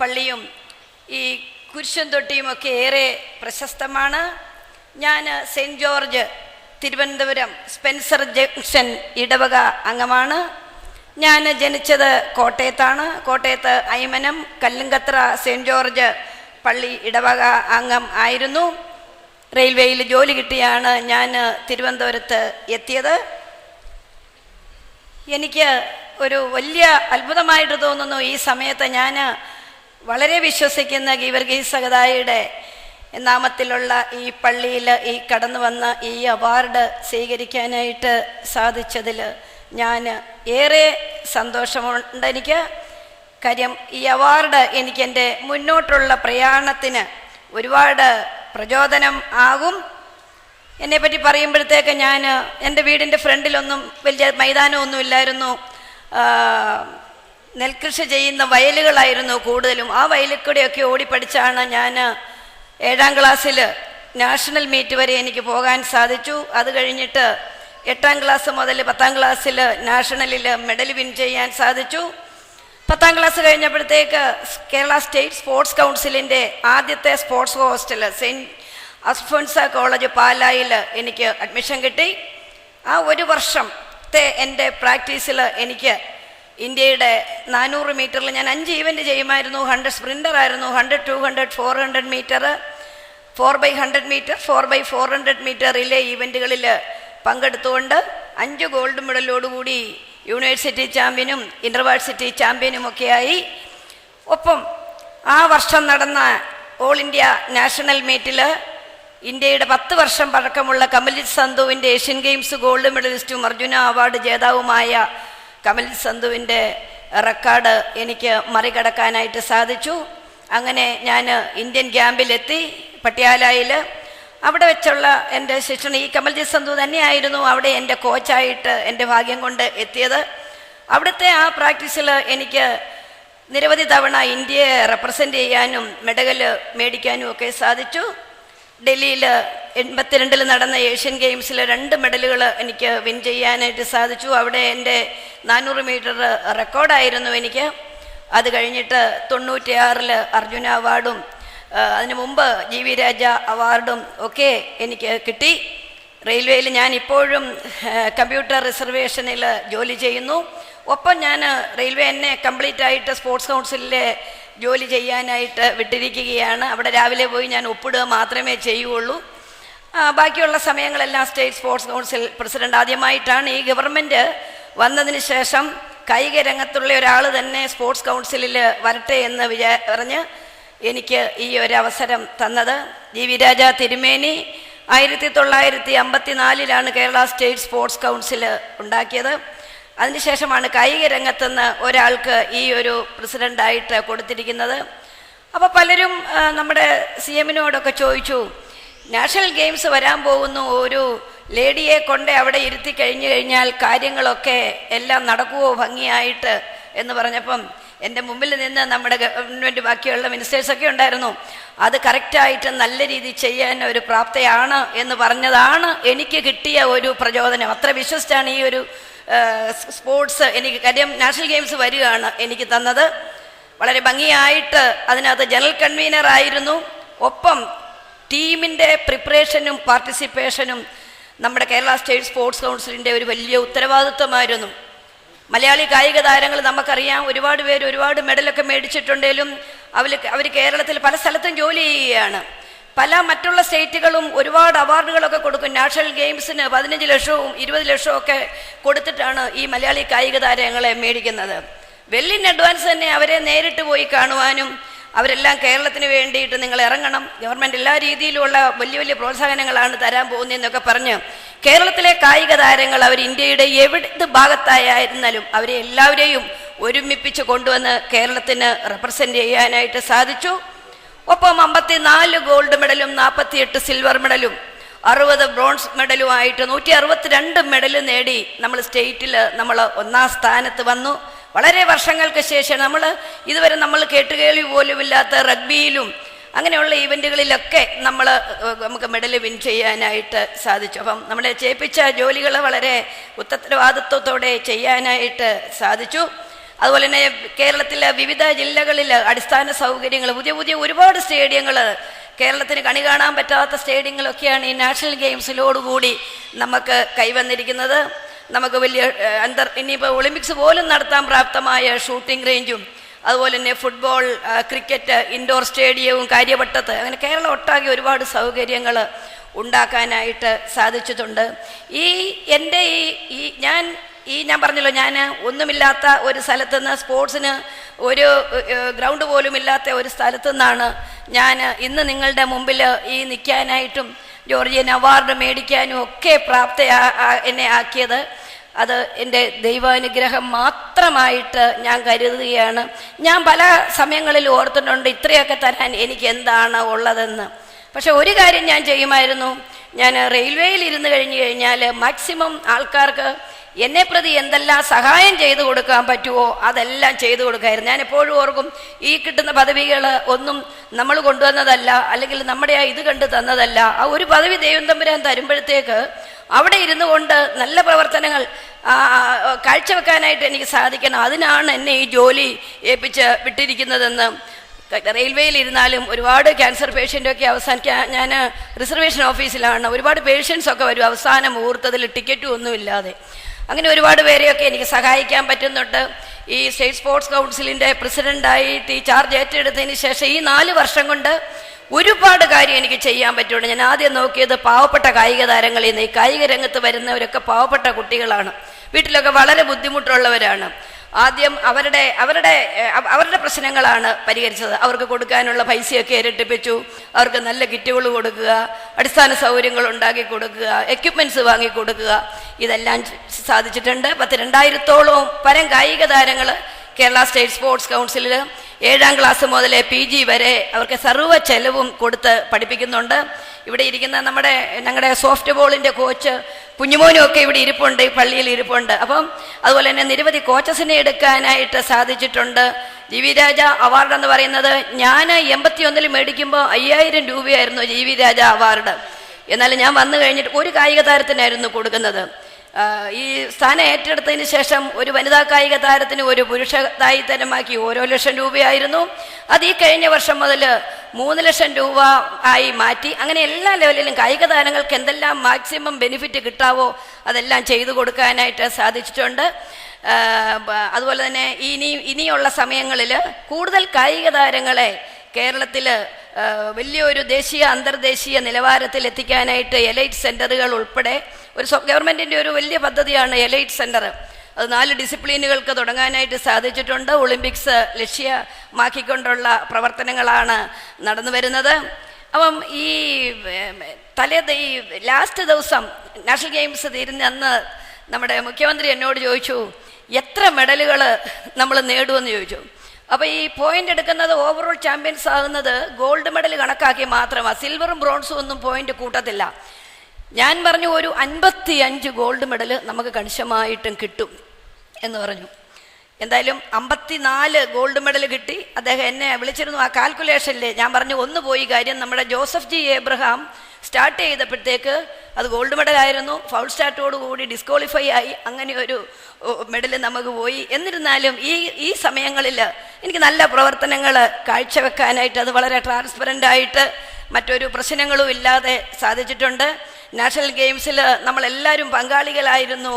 പള്ളിയും ഈ കുരിശും തൊട്ടിയുമൊക്കെ ഏറെ പ്രശസ്തമാണ്. ഞാൻ Saint George Thiruvananthapuram Spencer junction ഇടവക അംഗമാണ്. ഞാൻ ജനിച്ചത് കോട്ടയത്താണ്. കോട്ടയത്ത് അയ്മനം കല്ലുങ്കത്ര സെൻറ്റ് ജോർജ് പള്ളി ഇടവക അംഗം ആയിരുന്നു. റെയിൽവേയിൽ ജോലി കിട്ടിയാണ് ഞാൻ തിരുവനന്തപുരത്ത് എത്തിയത്. എനിക്ക് ഒരു വലിയ അത്ഭുതമായിട്ട് തോന്നുന്നു ഈ സമയത്ത് ഞാൻ വളരെ വിശ്വസിക്കുന്ന ഗീവർഗീസ് സഹദായിയുടെ നാമത്തിലുള്ള ഈ പള്ളിയിൽ ഈ കടന്നു വന്ന ഈ അവാർഡ് സ്വീകരിക്കാനായിട്ട് സാധിച്ചതിൽ ഞാൻ ഏറെ സന്തോഷമുണ്ട് എനിക്ക്. കാര്യം ഈ അവാർഡ് എനിക്ക് എൻ്റെ മുന്നോട്ടുള്ള പ്രയാണത്തിന് ഒരുപാട് പ്രചോദനം ആകും. എന്നെപ്പറ്റി പറയുമ്പോഴത്തേക്ക് ഞാൻ എൻ്റെ വീടിൻ്റെ ഫ്രണ്ടിലൊന്നും വലിയ മൈതാനമൊന്നും ഇല്ലായിരുന്നു. നെൽകൃഷി ചെയ്യുന്ന വയലുകളായിരുന്നു കൂടുതലും. ആ വയലിൽ കൂടെയൊക്കെ ഓടിപ്പടിച്ചാണ് ഞാൻ 7ാം ക്ലാസ്സിൽ നാഷണൽ മീറ്റ് വരെ എനിക്ക് പോകാൻ സാധിച്ചു. അത് കഴിഞ്ഞിട്ട് 8ാം ക്ലാസ് മുതൽ 10ാം ക്ലാസ്സിൽ നാഷണലിൽ മെഡൽ വിൻ ചെയ്യാൻ സാധിച്ചു. 10ാം ക്ലാസ് കഴിഞ്ഞപ്പോഴത്തേക്ക് കേരള സ്റ്റേറ്റ് സ്പോർട്സ് കൗൺസിലിൻ്റെ ആദ്യത്തെ sports hostel Saint Alphonsa college പാലായിൽ എനിക്ക് അഡ്മിഷൻ കിട്ടി. ആ ഒരു വർഷത്തെ എൻ്റെ പ്രാക്ടീസിൽ എനിക്ക് ഇന്ത്യയുടെ 400 മീറ്ററിൽ ഞാൻ 5 ഈവൻറ്റ് ചെയ്യുമായിരുന്നു. 100 സ്പ്രിൻ്റർ ആയിരുന്നു, 100, 200, 400 metre, 4x100 metre, 4x400 metre relay ഈവൻറ്റുകളിൽ പങ്കെടുത്തുകൊണ്ട് 5 ഗോൾഡ് മെഡലോടുകൂടി യൂണിവേഴ്സിറ്റി ചാമ്പ്യനും ഇൻ്റർവേഴ്സിറ്റി ചാമ്പ്യനും ഒക്കെയായി. ഒപ്പം ആ വർഷം നടന്ന ഓൾ ഇന്ത്യ നാഷണൽ മീറ്റിൽ ഇന്ത്യയുടെ 10 വർഷം പഴക്കമുള്ള കമൽജിത്ത് സന്ധുവിൻ്റെ ഏഷ്യൻ ഗെയിംസ് ഗോൾഡ് മെഡലിസ്റ്റും അർജുന അവാർഡ് ജേതാവുമായ കമൽജിത്ത് സന്ധുവിൻ്റെ റെക്കോർഡ് എനിക്ക് മറികടക്കാനായിട്ട് സാധിച്ചു. അങ്ങനെ ഞാൻ ഇന്ത്യൻ ക്യാമ്പിലെത്തി പട്യാലയിൽ. അവിടെ വെച്ചുള്ള എൻ്റെ ശിക്ഷണം ഈ കമൽജിത്ത് സന്ധു തന്നെയായിരുന്നു അവിടെ എൻ്റെ കോച്ചായിട്ട് എൻ്റെ ഭാഗ്യം കൊണ്ട് എത്തിയത്. അവിടുത്തെ ആ പ്രാക്ടീസിൽ എനിക്ക് നിരവധി തവണ ഇന്ത്യയെ റെപ്രസെൻ്റ് ചെയ്യാനും മെഡൽ മേടിക്കാനും ഒക്കെ സാധിച്ചു. ഡൽഹിയിൽ 82 നടന്ന ഏഷ്യൻ ഗെയിംസിൽ 2 മെഡലുകൾ എനിക്ക് വിൻ ചെയ്യാനായിട്ട് സാധിച്ചു. അവിടെ എൻ്റെ 400 മീറ്റർ റെക്കോർഡായിരുന്നു എനിക്ക്. അത് കഴിഞ്ഞിട്ട് 96 അർജുന അവാർഡും അതിനു മുമ്പ് GV രാജ അവാർഡും ഒക്കെ എനിക്ക് കിട്ടി. റെയിൽവേയിൽ ഞാൻ ഇപ്പോഴും കമ്പ്യൂട്ടർ റിസർവേഷനിൽ ജോലി ചെയ്യുന്നു. ഒപ്പം ഞാൻ റെയിൽവേ എന്നെ കംപ്ലീറ്റ് ആയിട്ട് സ്പോർട്സ് കൗൺസിലിലെ ജോലി ചെയ്യാനായിട്ട് വിട്ടിരിക്കുകയാണ്. അവിടെ രാവിലെ പോയി ഞാൻ ഒപ്പിടുക മാത്രമേ ചെയ്യുള്ളൂ. ബാക്കിയുള്ള സമയങ്ങളെല്ലാം സ്റ്റേറ്റ് സ്പോർട്സ് കൗൺസിൽ പ്രസിഡന്റ്. ആദ്യമായിട്ടാണ് ഈ ഗവൺമെൻറ് വന്നതിന് ശേഷം കായിക രംഗത്തുള്ള ഒരാൾ തന്നെ സ്പോർട്സ് കൗൺസിലിൽ വരട്ടെ എന്ന് പറഞ്ഞ് എനിക്ക് ഈ ഒരു അവസരം തന്നത്. GV രാജ തിരുമേനി 1954 കേരള സ്റ്റേറ്റ് സ്പോർട്സ് കൗൺസിൽ ഉണ്ടാക്കിയത്. അതിനുശേഷമാണ് കായിക രംഗത്തുനിന്ന് ഒരാൾക്ക് ഈ ഒരു പ്രസിഡൻ്റായിട്ട് കൊടുത്തിരിക്കുന്നത്. അപ്പോൾ പലരും നമ്മുടെ CM-നോടൊക്കെ ചോദിച്ചു, നാഷണൽ ഗെയിംസ് വരാൻ പോകുന്നു, ഒരു ലേഡിയെ കൊണ്ട് അവിടെ ഇരുത്തി കഴിഞ്ഞാൽ കാര്യങ്ങളൊക്കെ എല്ലാം നടക്കുമോ ഭംഗിയായിട്ട് എന്ന് പറഞ്ഞപ്പം എൻ്റെ മുമ്പിൽ നിന്ന് നമ്മുടെ ഗവൺമെൻറ് ബാക്കിയുള്ള മിനിസ്റ്റേഴ്സൊക്കെ ഉണ്ടായിരുന്നു. അത് കറക്റ്റായിട്ട് നല്ല രീതിയിൽ ചെയ്യാൻ ഒരു പ്രാപ്തയാണ് എന്ന് പറഞ്ഞതാണ് എനിക്ക് കിട്ടിയ ഒരു പ്രചോദനം. അത്ര വിശ്വസിച്ചാണ് ഈ ഒരു സ്പോർട്സ് എനിക്ക് കാര്യം നാഷണൽ ഗെയിംസ് വരികയാണ് എനിക്ക് തന്നത്. വളരെ ഭംഗിയായിട്ട് അതിനകത്ത് ജനറൽ കൺവീനർ ആയിരുന്നു. ഒപ്പം ടീമിൻ്റെ പ്രിപ്പറേഷനും പാർട്ടിസിപ്പേഷനും നമ്മുടെ കേരള സ്റ്റേറ്റ് സ്പോർട്സ് കൗൺസിലിൻ്റെ ഒരു വലിയ ഉത്തരവാദിത്വമായിരുന്നു. മലയാളി കായിക താരങ്ങൾ നമുക്കറിയാം, ഒരുപാട് പേര് ഒരുപാട് മെഡലൊക്കെ മേടിച്ചിട്ടുണ്ടെങ്കിലും അവർ കേരളത്തിൽ പല സ്ഥലത്തും ജോലി ചെയ്യുകയാണ്. പല മറ്റുള്ള സ്റ്റേറ്റുകളും ഒരുപാട് അവാർഡുകളൊക്കെ കൊടുക്കും. നാഷണൽ ഗെയിംസിന് 15 ലക്ഷവും 20 ലക്ഷവും ഒക്കെ കൊടുത്തിട്ടാണ് ഈ മലയാളി കായിക താരങ്ങളെ മേടിക്കുന്നത്. വെൽ ഇൻ അഡ്വാൻസ് തന്നെ അവരെ നേരിട്ട് പോയി കാണുവാനും അവരെല്ലാം കേരളത്തിന് വേണ്ടിയിട്ട് നിങ്ങൾ ഇറങ്ങണം, ഗവൺമെൻറ് എല്ലാ രീതിയിലുള്ള വലിയ വലിയ പ്രോത്സാഹനങ്ങളാണ് തരാൻ പോകുന്നതെന്നൊക്കെ പറഞ്ഞ് കേരളത്തിലെ കായിക താരങ്ങൾ അവർ ഇന്ത്യയുടെ എവിടേത് ഭാഗത്തായിരുന്നാലും അവരെ എല്ലാവരെയും ഒരുമിപ്പിച്ച് കൊണ്ടുവന്ന് കേരളത്തിന് റെപ്രസെൻ്റ് ചെയ്യാനായിട്ട് സാധിച്ചു. ഒപ്പം 54 ഗോൾഡ് മെഡലും 48 സിൽവർ മെഡലും 60 ബ്രോൺസ് മെഡലുമായിട്ട് 162 മെഡൽ നേടി നമ്മൾ സ്റ്റേറ്റിൽ നമ്മൾ 1ാം സ്ഥാനത്ത് വന്നു. വളരെ വർഷങ്ങൾക്ക് ശേഷം ഇതുവരെ നമ്മൾ കേട്ടുകേൾവി പോലുമില്ലാത്ത റഗ്ബിയിലും അങ്ങനെയുള്ള ഈവൻറ്റുകളിലൊക്കെ നമുക്ക് മെഡൽ വിൻ ചെയ്യാനായിട്ട് സാധിച്ചു. അപ്പം നമ്മളെ ചെയ്യിപ്പിച്ച ജോലികൾ വളരെ ഉത്തരവാദിത്വത്തോടെ ചെയ്യാനായിട്ട് സാധിച്ചു. അതുപോലെ തന്നെ കേരളത്തിലെ വിവിധ ജില്ലകളിൽ അടിസ്ഥാന സൗകര്യങ്ങൾ, പുതിയ പുതിയ ഒരുപാട് സ്റ്റേഡിയങ്ങൾ, കേരളത്തിന് കണി കാണാൻ പറ്റാത്ത സ്റ്റേഡിയങ്ങളൊക്കെയാണ് ഈ നാഷണൽ ഗെയിംസിലോടുകൂടി നമുക്ക് കൈവന്നിരിക്കുന്നത്. നമുക്ക് വലിയ ഇനിയിപ്പോൾ ഒളിമ്പിക്സ് പോലും നടത്താൻ പ്രാപ്തമായ ഷൂട്ടിംഗ് റേഞ്ചും അതുപോലെ തന്നെ ഫുട്ബോൾ, ക്രിക്കറ്റ് ഇൻഡോർ സ്റ്റേഡിയവും കാര്യവട്ടത്ത്, അങ്ങനെ കേരളം ഒട്ടാകെ ഒരുപാട് സൗകര്യങ്ങൾ ഉണ്ടാക്കാനായിട്ട് സാധിച്ചിട്ടുണ്ട്. എൻ്റെ ഞാൻ പറഞ്ഞല്ലോ, ഞാൻ ഒന്നുമില്ലാത്ത ഒരു സ്ഥലത്തുനിന്ന്, സ്പോർട്സിന് ഒരു ഗ്രൗണ്ട് പോലും ഇല്ലാത്ത ഒരു സ്ഥലത്തു നിന്നാണ് ഞാൻ ഇന്ന് നിങ്ങളുടെ മുമ്പിൽ നിൽക്കാനായിട്ടും ജോർജിയൻ അവാർഡ് മേടിക്കാനും ഒക്കെ എന്നെ ആക്കിയത്. അത് എൻ്റെ ദൈവാനുഗ്രഹം മാത്രമായിട്ട് ഞാൻ കരുതുകയാണ്. ഞാൻ പല സമയങ്ങളിൽ ഓർത്തിട്ടുണ്ട് ഇത്രയൊക്കെ തരാൻ എനിക്ക് എന്താണ് ഉള്ളതെന്ന്. പക്ഷെ ഒരു കാര്യം ഞാൻ ചെയ്യുമായിരുന്നു, ഞാൻ റെയിൽവേയിൽ ഇരുന്ന് കഴിഞ്ഞാൽ മാക്സിമം ആൾക്കാർക്ക് എന്നെ പ്രതി എന്തെല്ലാം സഹായം ചെയ്തു കൊടുക്കാൻ പറ്റുമോ അതെല്ലാം ചെയ്തു കൊടുക്കായിരുന്നു. ഞാൻ എപ്പോഴും ഓർക്കും, ഈ കിട്ടുന്ന പദവികൾ ഒന്നും നമ്മൾ കൊണ്ടുവന്നതല്ല, അല്ലെങ്കിൽ നമ്മുടെ ഇത് കണ്ട് തന്നതല്ല. ആ ഒരു പദവി ദൈവം തമ്പുരാൻ തരുമ്പോഴത്തേക്ക് അവിടെ ഇരുന്നു കൊണ്ട് നല്ല പ്രവർത്തനങ്ങൾ കാഴ്ചവെക്കാനായിട്ട് എനിക്ക് സാധിക്കണം. അതിനാണ് എന്നെ ഈ ജോലി ഏൽപ്പിച്ച് വിട്ടിരിക്കുന്നതെന്ന് റെയിൽവേയിൽ ഇരുന്നാലും ഒരുപാട് ക്യാൻസർ പേഷ്യൻ്റൊക്കെ അവസാനിക്കാൻ, ഞാൻ റിസർവേഷൻ ഓഫീസിലാണ്, ഒരുപാട് പേഷ്യൻസൊക്കെ വരും അവസാന മുഹൂർത്തത്തിൽ ടിക്കറ്റും ഒന്നുമില്ലാതെ. അങ്ങനെ ഒരുപാട് പേരെയൊക്കെ എനിക്ക് സഹായിക്കാൻ പറ്റുന്നുണ്ട്. ഈ സ്റ്റേറ്റ് സ്പോർട്സ് കൗൺസിലിൻ്റെ പ്രസിഡൻ്റായിട്ട് ഈ ചാർജ് ഏറ്റെടുത്തതിന് ശേഷം ഈ 4 വർഷം കൊണ്ട് ഒരുപാട് കാര്യം എനിക്ക് ചെയ്യാൻ പറ്റുന്നുണ്ട്. ഞാൻ ആദ്യം നോക്കിയത് പാവപ്പെട്ട കായിക താരങ്ങളിൽ നിന്ന്. ഈ കായിക രംഗത്ത് വരുന്നവരൊക്കെ പാവപ്പെട്ട കുട്ടികളാണ്, വീട്ടിലൊക്കെ വളരെ ബുദ്ധിമുട്ടുള്ളവരാണ്. ആദ്യം അവരുടെ പ്രശ്നങ്ങളാണ് പരിഹരിച്ചത്. അവർക്ക് കൊടുക്കാനുള്ള പൈസയൊക്കെ ഇരട്ടിപ്പിച്ചു, അവർക്ക് നല്ല കിറ്റുകൾ കൊടുക്കുക, അടിസ്ഥാന സൗകര്യങ്ങൾ ഉണ്ടാക്കി കൊടുക്കുക, എക്യുപ്മെൻറ്റ്സ് വാങ്ങിക്കൊടുക്കുക, ഇതെല്ലാം സാധിച്ചിട്ടുണ്ട്. 2000-ഓളം പരം കായിക താരങ്ങൾ കേരള സ്റ്റേറ്റ് സ്പോർട്സ് കൗൺസിലിൽ 7ാം ക്ലാസ് മുതൽ PG വരെ അവർക്ക് സർവ്വ ചെലവും കൊടുത്ത് പഠിപ്പിക്കുന്നുണ്ട്. ഇവിടെ ഇരിക്കുന്ന ഞങ്ങളുടെ സോഫ്റ്റ് ബോളിൻ്റെ കോച്ച് കുഞ്ഞുമോനും ഒക്കെ ഇവിടെ ഇരിപ്പുണ്ട്, ഈ പള്ളിയിൽ ഇരിപ്പുണ്ട്. അപ്പം അതുപോലെ തന്നെ നിരവധി കോച്ചസിനെ എടുക്കാനായിട്ട് സാധിച്ചിട്ടുണ്ട്. GV രാജ അവാർഡ് എന്ന് പറയുന്നത് ഞാൻ 81 മേടിക്കുമ്പോൾ 5000 രൂപയായിരുന്നു GV രാജ അവാർഡ്. എന്നാൽ ഞാൻ വന്നു കഴിഞ്ഞിട്ട് ഒരു കായിക താരത്തിനായിരുന്നു കൊടുക്കുന്നത്. ഈ സ്ഥാനം ഏറ്റെടുത്തതിന് ശേഷം ഒരു വനിതാ കായിക താരത്തിന് ഒരു പുരുഷ താരമാക്കി ഓരോ ലക്ഷം രൂപയായിരുന്നു. അത് ഈ കഴിഞ്ഞ വർഷം മുതൽ 3 ലക്ഷം രൂപ ആയി മാറ്റി. അങ്ങനെ എല്ലാ ലെവലിലും കായിക താരങ്ങൾക്ക് എന്തെല്ലാം മാക്സിമം ബെനിഫിറ്റ് കിട്ടാവോ അതെല്ലാം ചെയ്തു കൊടുക്കാനായിട്ട് സാധിച്ചിട്ടുണ്ട്. അതുപോലെ തന്നെ ഇനിയുള്ള സമയങ്ങളിൽ കൂടുതൽ കായിക താരങ്ങളെ കേരളത്തിൽ വലിയൊരു ദേശീയ അന്തർദേശീയ നിലവാരത്തിൽ എത്തിക്കാനായിട്ട് എലൈറ്റ് സെൻ്ററുകൾ ഉൾപ്പെടെ ഒരു ഗവൺമെൻറ്റിൻ്റെ ഒരു വലിയ പദ്ധതിയാണ് എലൈറ്റ് സെൻ്റർ. അത് 4 ഡിസിപ്ലിനുകൾക്ക് തുടങ്ങാനായിട്ട് സാധിച്ചിട്ടുണ്ട്. ഒളിമ്പിക്സ് ലക്ഷ്യമാക്കിക്കൊണ്ടുള്ള പ്രവർത്തനങ്ങളാണ് നടന്നു വരുന്നത്. അപ്പം ഈ ലാസ്റ്റ് ദിവസം നാഷണൽ ഗെയിംസ് തീരുന്ന അന്ന് നമ്മുടെ മുഖ്യമന്ത്രി എന്നോട് ചോദിച്ചു, എത്ര മെഡലുകൾ നമ്മൾ നേടുമെന്ന് ചോദിച്ചു. അപ്പോൾ ഈ പോയിന്റ് എടുക്കുന്നത് ഓവറോൾ ചാമ്പ്യൻസ് ആകുന്നത് ഗോൾഡ് മെഡൽ കണക്കാക്കി മാത്രമാണ്, സിൽവറും ബ്രോൺസും ഒന്നും പോയിന്റ് കൂട്ടത്തില്ല. ഞാൻ പറഞ്ഞു ഒരു 55 ഗോൾഡ് മെഡൽ നമുക്ക് കണിശമായിട്ടും കിട്ടും എന്ന് പറഞ്ഞു. എന്തായാലും 54 ഗോൾഡ് മെഡൽ കിട്ടി. അദ്ദേഹം എന്നെ വിളിച്ചിരുന്നു ആ കാൽക്കുലേഷനിൽ. ഞാൻ പറഞ്ഞു ഒന്ന് പോയി കാര്യം, നമ്മുടെ ജോസഫ് ജി എബ്രഹാം സ്റ്റാർട്ട് ചെയ്തപ്പോഴത്തേക്ക് അത് ഗോൾഡ് മെഡലായിരുന്നു, ഫൗൾ സ്റ്റാർട്ടോടുകൂടി ഡിസ്ക്വാളിഫൈ ആയി, അങ്ങനെ ഒരു മെഡൽ നമുക്ക് പോയി. എന്നിരുന്നാലും ഈ സമയങ്ങളിൽ എനിക്ക് നല്ല പ്രവർത്തനങ്ങൾ കാഴ്ചവെക്കാനായിട്ട് അത് വളരെ ട്രാൻസ്പെറൻ്റായിട്ട് മറ്റൊരു പ്രശ്നങ്ങളും ഇല്ലാതെ സാധിച്ചിട്ടുണ്ട്. നാഷണൽ ഗെയിംസിൽ നമ്മളെല്ലാവരും പങ്കാളികളായിരുന്നു.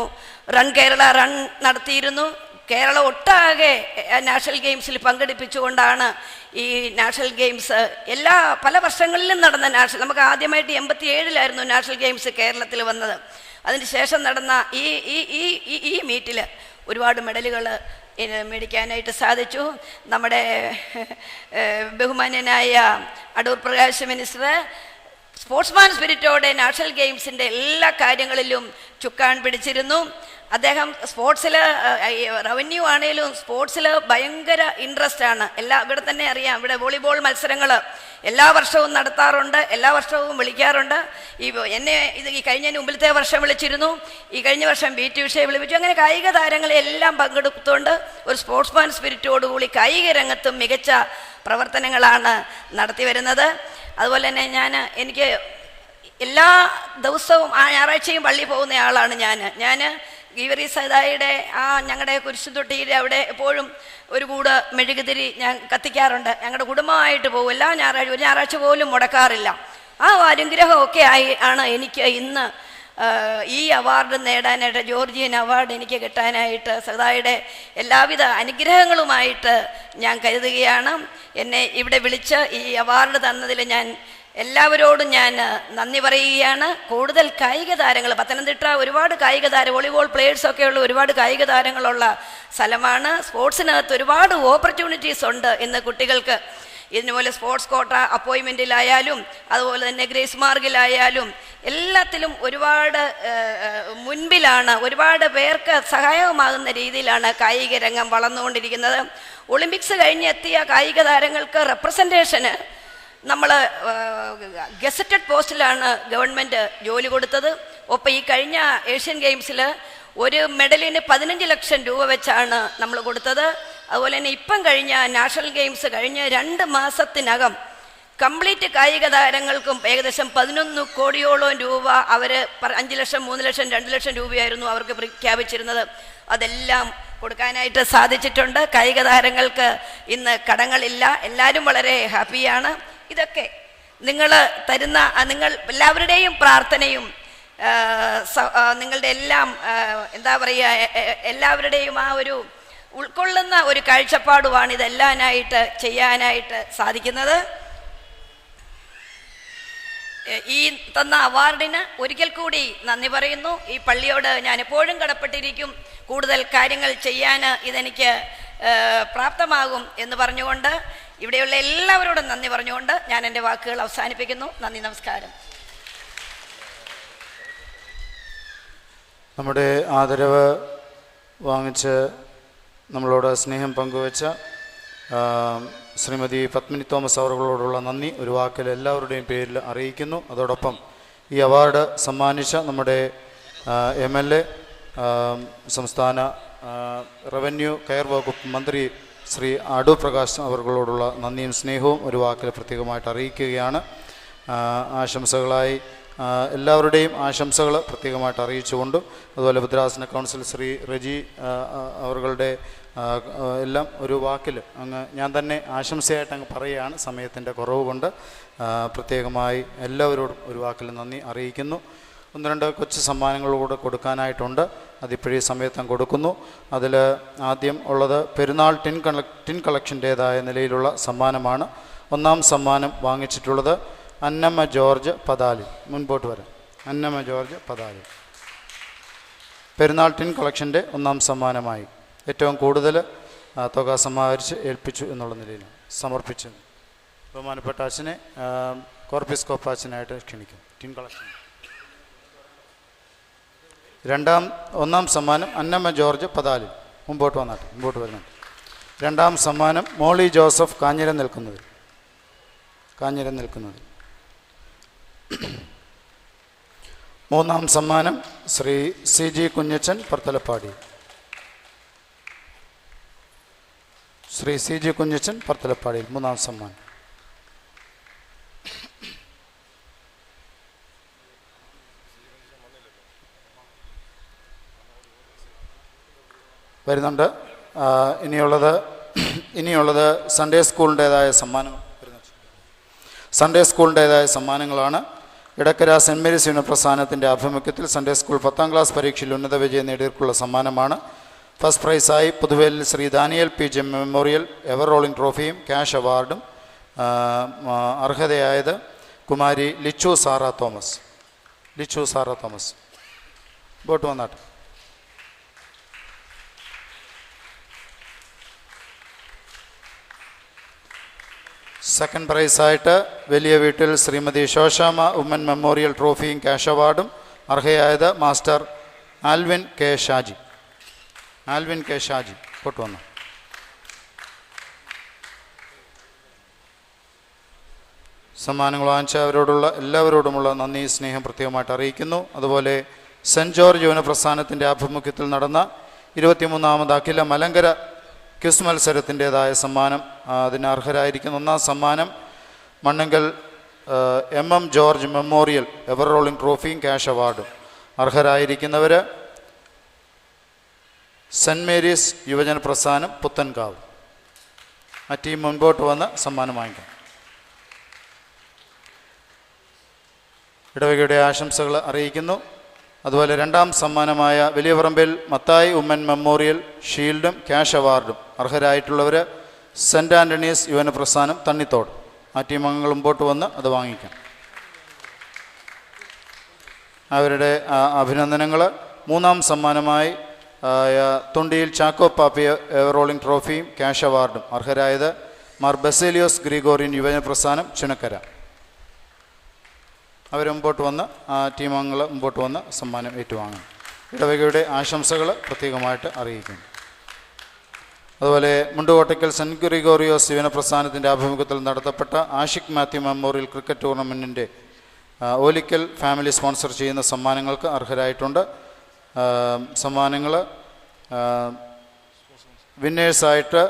റൺ കേരള റൺ നടത്തിയിരുന്നു. കേരളം ഒട്ടാകെ നാഷണൽ ഗെയിംസിൽ പങ്കെടുപ്പിച്ചുകൊണ്ടാണ് ഈ നാഷണൽ ഗെയിംസ് പല വർഷങ്ങളിലും നടന്ന നമുക്ക് ആദ്യമായിട്ട് 87-ലായിരുന്നു നാഷണൽ ഗെയിംസ് കേരളത്തിൽ വന്നത്. അതിന് ശേഷം നടന്ന ഈ മീറ്റിൽ ഒരുപാട് മെഡലുകൾ മേടിക്കാനായിട്ട് സാധിച്ചു. നമ്മുടെ ബഹുമാന്യനായ അടൂർ പ്രകാശ് മിനിസ്റ്റർ സ്പോർട്സ്മാൻ സ്പിരിറ്റോടെ നാഷണൽ ഗെയിംസിൻ്റെ എല്ലാ കാര്യങ്ങളിലും ചുക്കാൻ പിടിച്ചിരുന്നു. അദ്ദേഹം സ്പോർട്സിൽ റവന്യൂ ആണെങ്കിലും സ്പോർട്സിൽ ഭയങ്കര ഇൻട്രസ്റ്റ് ആണ്. ഇവിടെ തന്നെ അറിയാം, ഇവിടെ വോളിബോൾ മത്സരങ്ങൾ എല്ലാ വർഷവും നടത്താറുണ്ട്, എല്ലാ വർഷവും വിളിക്കാറുണ്ട്. എന്നെ ഈ കഴിഞ്ഞതിന് മുമ്പിലത്തെ വർഷം വിളിച്ചിരുന്നു, ഈ കഴിഞ്ഞ വർഷം BT ഉഷയെ വിളിപ്പിച്ചു. അങ്ങനെ കായിക താരങ്ങളെ എല്ലാം പങ്കെടുത്തുകൊണ്ട് ഒരു സ്പോർട്സ്മാൻ സ്പിരിറ്റോടുകൂടി കായിക രംഗത്തും മികച്ച പ്രവർത്തനങ്ങളാണ് നടത്തി വരുന്നത്. അതുപോലെ തന്നെ എനിക്ക് എല്ലാ ദിവസവും ഞായറാഴ്ചയും പള്ളിയിൽ പോകുന്ന ആളാണ് ഞാൻ ഗീവറി സദായിയുടെ ഞങ്ങളുടെ കുരിശുതൊട്ടിയിൽ അവിടെ എപ്പോഴും ഒരു കൂട് മെഴുകുതിരി ഞാൻ കത്തിക്കാറുണ്ട്. ഞങ്ങളുടെ കുടുംബമായിട്ട് പോകും എല്ലാ ഒരു ഞായറാഴ്ച പോലും മുടക്കാറില്ല. ആ അനുഗ്രഹമൊക്കെ ആണ് എനിക്ക് ഇന്ന് ഈ അവാർഡ് നേടാനായിട്ട്, ജോർജിയൻ അവാർഡ് എനിക്ക് കിട്ടാനായിട്ട് സദായുടെ എല്ലാവിധ അനുഗ്രഹങ്ങളുമായിട്ട് ഞാൻ കരുതുകയാണ്. എന്നെ ഇവിടെ വിളിച്ച് ഈ അവാർഡ് തന്നതിൽ ഞാൻ എല്ലാവരോടും ഞാൻ നന്ദി പറയുകയാണ്. കൂടുതൽ കായിക താരങ്ങൾ, പത്തനംതിട്ട ഒരുപാട് കായിക വോളിബോൾ പ്ലേയേഴ്സൊക്കെയുള്ള ഒരുപാട് കായിക താരങ്ങളുള്ള സ്ഥലമാണ്. സ്പോർട്സിനകത്ത് ഒരുപാട് ഓപ്പർച്യൂണിറ്റീസ് ഉണ്ട് ഇന്ന് കുട്ടികൾക്ക്. ഇതിനുപോലെ സ്പോർട്സ് കോട്ട അപ്പോയിൻമെൻറ്റിലായാലും അതുപോലെ തന്നെ ഗ്രേസ് മാർഗിലായാലും എല്ലാത്തിലും ഒരുപാട് മുൻപിലാണ്. ഒരുപാട് പേർക്ക് സഹായകമാകുന്ന രീതിയിലാണ് കായിക രംഗം വളർന്നുകൊണ്ടിരിക്കുന്നത്. ഒളിമ്പിക്സ് കഴിഞ്ഞെത്തിയ കായിക താരങ്ങൾക്ക് റെപ്രസെൻറ്റേഷന് നമ്മൾ ഗസറ്റഡ് പോസ്റ്റിലാണ് ഗവൺമെൻറ് ജോലി കൊടുത്തത്. ഒപ്പം ഈ കഴിഞ്ഞ ഏഷ്യൻ ഗെയിംസിൽ ഒരു മെഡലിന് 15 ലക്ഷം രൂപ വെച്ചാണ് നമ്മൾ കൊടുത്തത്. അതുപോലെ തന്നെ ഇപ്പം കഴിഞ്ഞ നാഷണൽ ഗെയിംസ് കഴിഞ്ഞ് 2 മാസത്തിനകം കംപ്ലീറ്റ് കായിക താരങ്ങൾക്കും ഏകദേശം 11 കോടിയോളം രൂപ അവർ 5 ലക്ഷം 3 ലക്ഷം 2 ലക്ഷം രൂപയായിരുന്നു അവർക്ക് പ്രഖ്യാപിച്ചിരുന്നത്. അതെല്ലാം കൊടുക്കാനായിട്ട് സാധിച്ചിട്ടുണ്ട്. കായിക താരങ്ങൾക്ക് ഇന്ന് കടങ്ങളില്ല. എല്ലാവരും വളരെ ഹാപ്പിയാണ്. ഇതൊക്കെ നിങ്ങൾ തരുന്ന നിങ്ങൾ എല്ലാവരുടെയും പ്രാർത്ഥനയും നിങ്ങളുടെ എല്ലാം എന്താ പറയുക, എല്ലാവരുടെയും ആ ഒരു ഉൾക്കൊള്ളുന്ന ഒരു കാഴ്ചപ്പാടുമാണ് ഇതെല്ലാനായിട്ട് ചെയ്യാനായിട്ട് സാധിക്കുന്നത്. ഈ തന്ന അവാർഡിന് ഒരിക്കൽ കൂടി നന്ദി പറയുന്നു. ഈ പള്ളിയോട് ഞാൻ എപ്പോഴും കടപ്പെട്ടിരിക്കും. കൂടുതൽ കാര്യങ്ങൾ ചെയ്യാൻ ഇതെനിക്ക് പ്രാപ്തമാകും എന്ന് പറഞ്ഞുകൊണ്ട് ഇവിടെയുള്ള എല്ലാവരോടും നന്ദി പറഞ്ഞുകൊണ്ട് ഞാൻ എൻ്റെ വാക്കുകൾ അവസാനിപ്പിക്കുന്നു. നന്ദി, നമസ്കാരം. നമ്മുടെ ആദരവ് വാങ്ങിച്ച് നമ്മളോട് സ്നേഹം പങ്കുവച്ച ശ്രീമതി പത്മിനി തോമസ് അവர்களോടുള്ള നന്ദി ഒരു വാക്കിൽ എല്ലാവരുടെയും പേരിൽ അറിയിക്കുന്നു. അതോടൊപ്പം ഈ അവാർഡ് സമ്മാനിച്ച നമ്മുടെ MLA, സംസ്ഥാന റവന്യൂ കെയർ വകുപ്പ് മന്ത്രി ശ്രീ അടൂർ പ്രകാശ് അവர்களോടുള്ള നന്ദിയും സ്നേഹവും ഒരു വാക്കിൽ പ്രത്യേകമായിട്ട് അറിയിക്കുകയാണ്. ആശംസകളായി എല്ലാവരുടെയും ആശംസകൾ പ്രത്യേകമായിട്ട് അറിയിച്ചുകൊണ്ടും അതുപോലെ ഭദ്രാസന കൗൺസിൽ ശ്രീ റെജി അവരുടെ എല്ലാം ഒരു വാക്കിൽ ഞാൻ തന്നെ ആശംസയായിട്ട് അങ്ങ് പറയുകയാണ്. സമയത്തിൻ്റെ കുറവ് കൊണ്ട് പ്രത്യേകമായി എല്ലാവരോടും ഒരു വാക്കിൽ നന്ദി അറിയിക്കുന്നു. 1-2 കൊച്ചു സമ്മാനങ്ങളൂടെ കൊടുക്കാനായിട്ടുണ്ട്. അതിപ്പോഴേ സമയത്തും കൊടുക്കുന്നു. അതിൽ ആദ്യം ഉള്ളത് പെരുന്നാൾ ടിൻ കളക്ഷൻ്റേതായ നിലയിലുള്ള സമ്മാനമാണ്. 1-ാം സമ്മാനം വാങ്ങിച്ചിട്ടുള്ളത് അന്നമ്മ ജോർജ് പതാലി. മുൻപോട്ട് വരാം. അന്നമ്മ ജോർജ് പതാലി പെരുന്നാൾ ടിൻ കളക്ഷൻ്റെ 1-ാം സമ്മാനമായി ഏറ്റവും കൂടുതൽ തുക സമാഹരിച്ച് ഏൽപ്പിച്ചു എന്നുള്ള നിലയിൽ സമർപ്പിച്ചു. ബഹുമാനപ്പെട്ട അച്ഛനെ കോർപ്പിസ്കോപ്പ് അച്ഛനായിട്ട് ക്ഷണിക്കും. ടിൻ കളക്ഷൻ 1-ാം സമ്മാനം അന്നമ്മ ജോർജ് പതാലി. മുമ്പോട്ട് വരുന്നുണ്ട്. 2-ാം സമ്മാനം മോളി ജോസഫ് കാഞ്ഞിരം നിൽക്കുന്നത്. 3-ാം സമ്മാനം ശ്രീ CG കുഞ്ഞച്ചൻ പർത്തലപ്പാടി. ശ്രീ CG കുഞ്ഞച്ചൻ പർത്തലപ്പാടിയിൽ 3-ാം സമ്മാനം. വരുന്നുണ്ട്. ഇനിയുള്ളത് സൺഡേ സ്കൂളിൻ്റേതായ സമ്മാനങ്ങളാണ്. ഇടക്കര സെൻറ്റ് മേരീസ് യൂണിപ്രസ്ഥാനത്തിൻ്റെ ആഭിമുഖ്യത്തിൽ സൺഡേ സ്കൂൾ 10ാം ക്ലാസ് പരീക്ഷയിൽ ഉന്നത വിജയം നേടിയവർക്കുള്ള സമ്മാനമാണ്. ഫസ്റ്റ് പ്രൈസായി പുതുവേലിൽ Shri Daniel PJ memorial ever rolling ട്രോഫിയും ക്യാഷ് അവാർഡും. അർഹതയായത് കുമാരി ലിച്ചു സാറ തോമസ്. ബോട്ട് വന്നാട്ടെ. സെക്കൻഡ് പ്രൈസായിട്ട് വലിയ വീട്ടിൽ ശ്രീമതി ശോശാമ ഉമ്മൻ മെമ്മോറിയൽ ട്രോഫിയും ക്യാഷ് അവാർഡും. അർഹയായത് മാസ്റ്റർ ആൽവിൻ കെ ഷാജി കൊട്ടുവന്നു. സമ്മാനങ്ങൾ വാങ്ങിച്ചവരോടുള്ള എല്ലാവരോടുമുള്ള നന്ദി സ്നേഹം പ്രത്യേകമായിട്ട് അറിയിക്കുന്നു. അതുപോലെ സെൻറ്റ് ജോർജ് യൂനപ്രസ്ഥാനത്തിൻ്റെ ആഭിമുഖ്യത്തിൽ നടന്ന 23ാമത് അഖില മലങ്കര ക്വിസ് മത്സരത്തിൻ്റേതായ സമ്മാനം അതിന് അർഹരായിരിക്കുന്ന 1-ാം സമ്മാനം Mannankal MM George memorial ever rolling ട്രോഫിയും ക്യാഷ് അവാർഡും. അർഹരായിരിക്കുന്നവർ സെൻറ്റ് മേരീസ് യുവജന പ്രസ്ഥാനം പുത്തൻകാവ്. ആ ടീം മുൻപോട്ട് വന്ന് സമ്മാനം വാങ്ങിക്കണം. ഇടവകയുടെ ആശംസകൾ അറിയിക്കുന്നു. അതുപോലെ 2-ാം സമ്മാനമായ വലിയ പറമ്പിൽ മത്തായി ഉമ്മൻ മെമ്മോറിയൽ ഷീൽഡും ക്യാഷ് അവാർഡും. അർഹരായിട്ടുള്ളവർ സെൻറ്റ് ആൻ്റണീസ് യുവന പ്രസ്ഥാനം തണ്ണിത്തോട്. ആ ടീം അംഗങ്ങൾ മുമ്പോട്ട് വന്ന് അത് വാങ്ങിക്കാം. അവരുടെ അഭിനന്ദനങ്ങൾ. 3-ാം സമ്മാനമായി തൊണ്ടിയിൽ ചാക്കോ പാപ്പി റോളിംഗ് ട്രോഫിയും ക്യാഷ് അവാർഡും. അർഹരായത് മാർ ബസേലിയോസ് ഗ്രിഗോറിയൻ യുവജന പ്രസ്ഥാനം ചുനക്കര. അവർ മുമ്പോട്ട് വന്ന് ആ ടീം അംഗങ്ങൾ മുമ്പോട്ട് വന്ന് സമ്മാനം ഏറ്റുവാങ്ങും. ഇടവകയുടെ ആശംസകൾ പ്രത്യേകമായിട്ട് അറിയിക്കുന്നു. അതുപോലെ മുണ്ടുകോട്ടയ്ക്കൽ സെൻറ്റ് ഗ്രിഗോറിയോസ് യുവന പ്രസ്ഥാനത്തിൻ്റെ ആഭിമുഖ്യത്തിൽ നടത്തപ്പെട്ട ആഷിഖ് മാത്യു മെമ്മോറിയൽ ക്രിക്കറ്റ് ടൂർണമെൻറ്റിൻ്റെ ഓലിക്കൽ ഫാമിലി സ്പോൺസർ ചെയ്യുന്ന സമ്മാനങ്ങൾക്ക് അർഹരായിട്ടുണ്ട്. സമ്മാനങ്ങൾ വിന്നേഴ്സായിട്ട്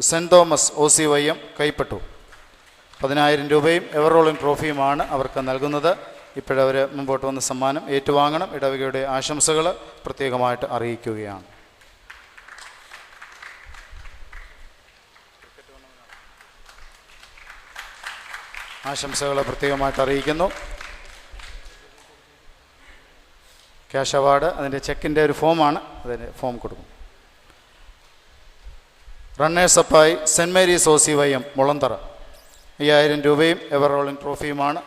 സെൻറ്റ് തോമസ് OCYM കൈപ്പറ്റു. 10,000 രൂപയും എവറോളിംഗ് ട്രോഫിയുമാണ് അവർക്ക് നൽകുന്നത്. ഇപ്പോഴവർ മുമ്പോട്ട് വന്ന് സമ്മാനം ഏറ്റുവാങ്ങണം. ഇടവകയുടെ ആശംസകൾ പ്രത്യേകമായിട്ട് അറിയിക്കുകയാണ്. ആശംസകൾ പ്രത്യേകമായിട്ട് അറിയിക്കുന്നു. ക്യാഷ് അവാർഡ് അതിൻ്റെ ചെക്കിൻ്റെ ഒരു ഫോമാണ്, അതിൻ്റെ ഫോം കൊടുക്കും. റണ്ണേഴ്സ് അപ്പായി സെൻറ് മേരീസ് OCYM മുളന്തറ 5,000 രൂപയും എവറോളിംഗ് ട്രോഫിയുമാണ്.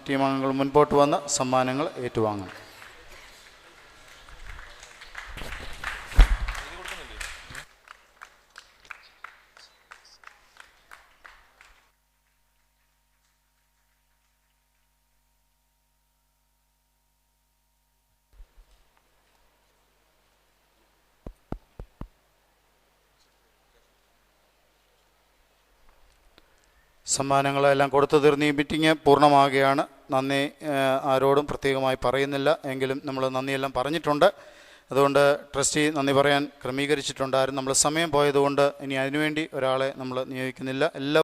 ടീമംഗങ്ങൾ മുൻപോട്ട് വന്ന് സമ്മാനങ്ങൾ ഏറ്റുവാങ്ങണം. സമ്മാനങ്ങളെല്ലാം കൊടുത്തു തീർന്ന് ഈ മീറ്റിംഗ് പൂർണ്ണമാകുകയാണ്. നന്ദി ആരോടും പ്രത്യേകമായി പറയുന്നില്ല, എങ്കിലും നമ്മൾ നന്ദിയെല്ലാം പറഞ്ഞിട്ടുണ്ട്. അതുകൊണ്ട് ട്രസ്റ്റി നന്ദി പറയാൻ ക്രമീകരിച്ചിട്ടുണ്ടായിരുന്നു. നമ്മൾ സമയം പോയതുകൊണ്ട് ഇനി അതിനുവേണ്ടി ഒരാളെ നമ്മൾ നിയോഗിക്കുന്നില്ല. എല്ലാ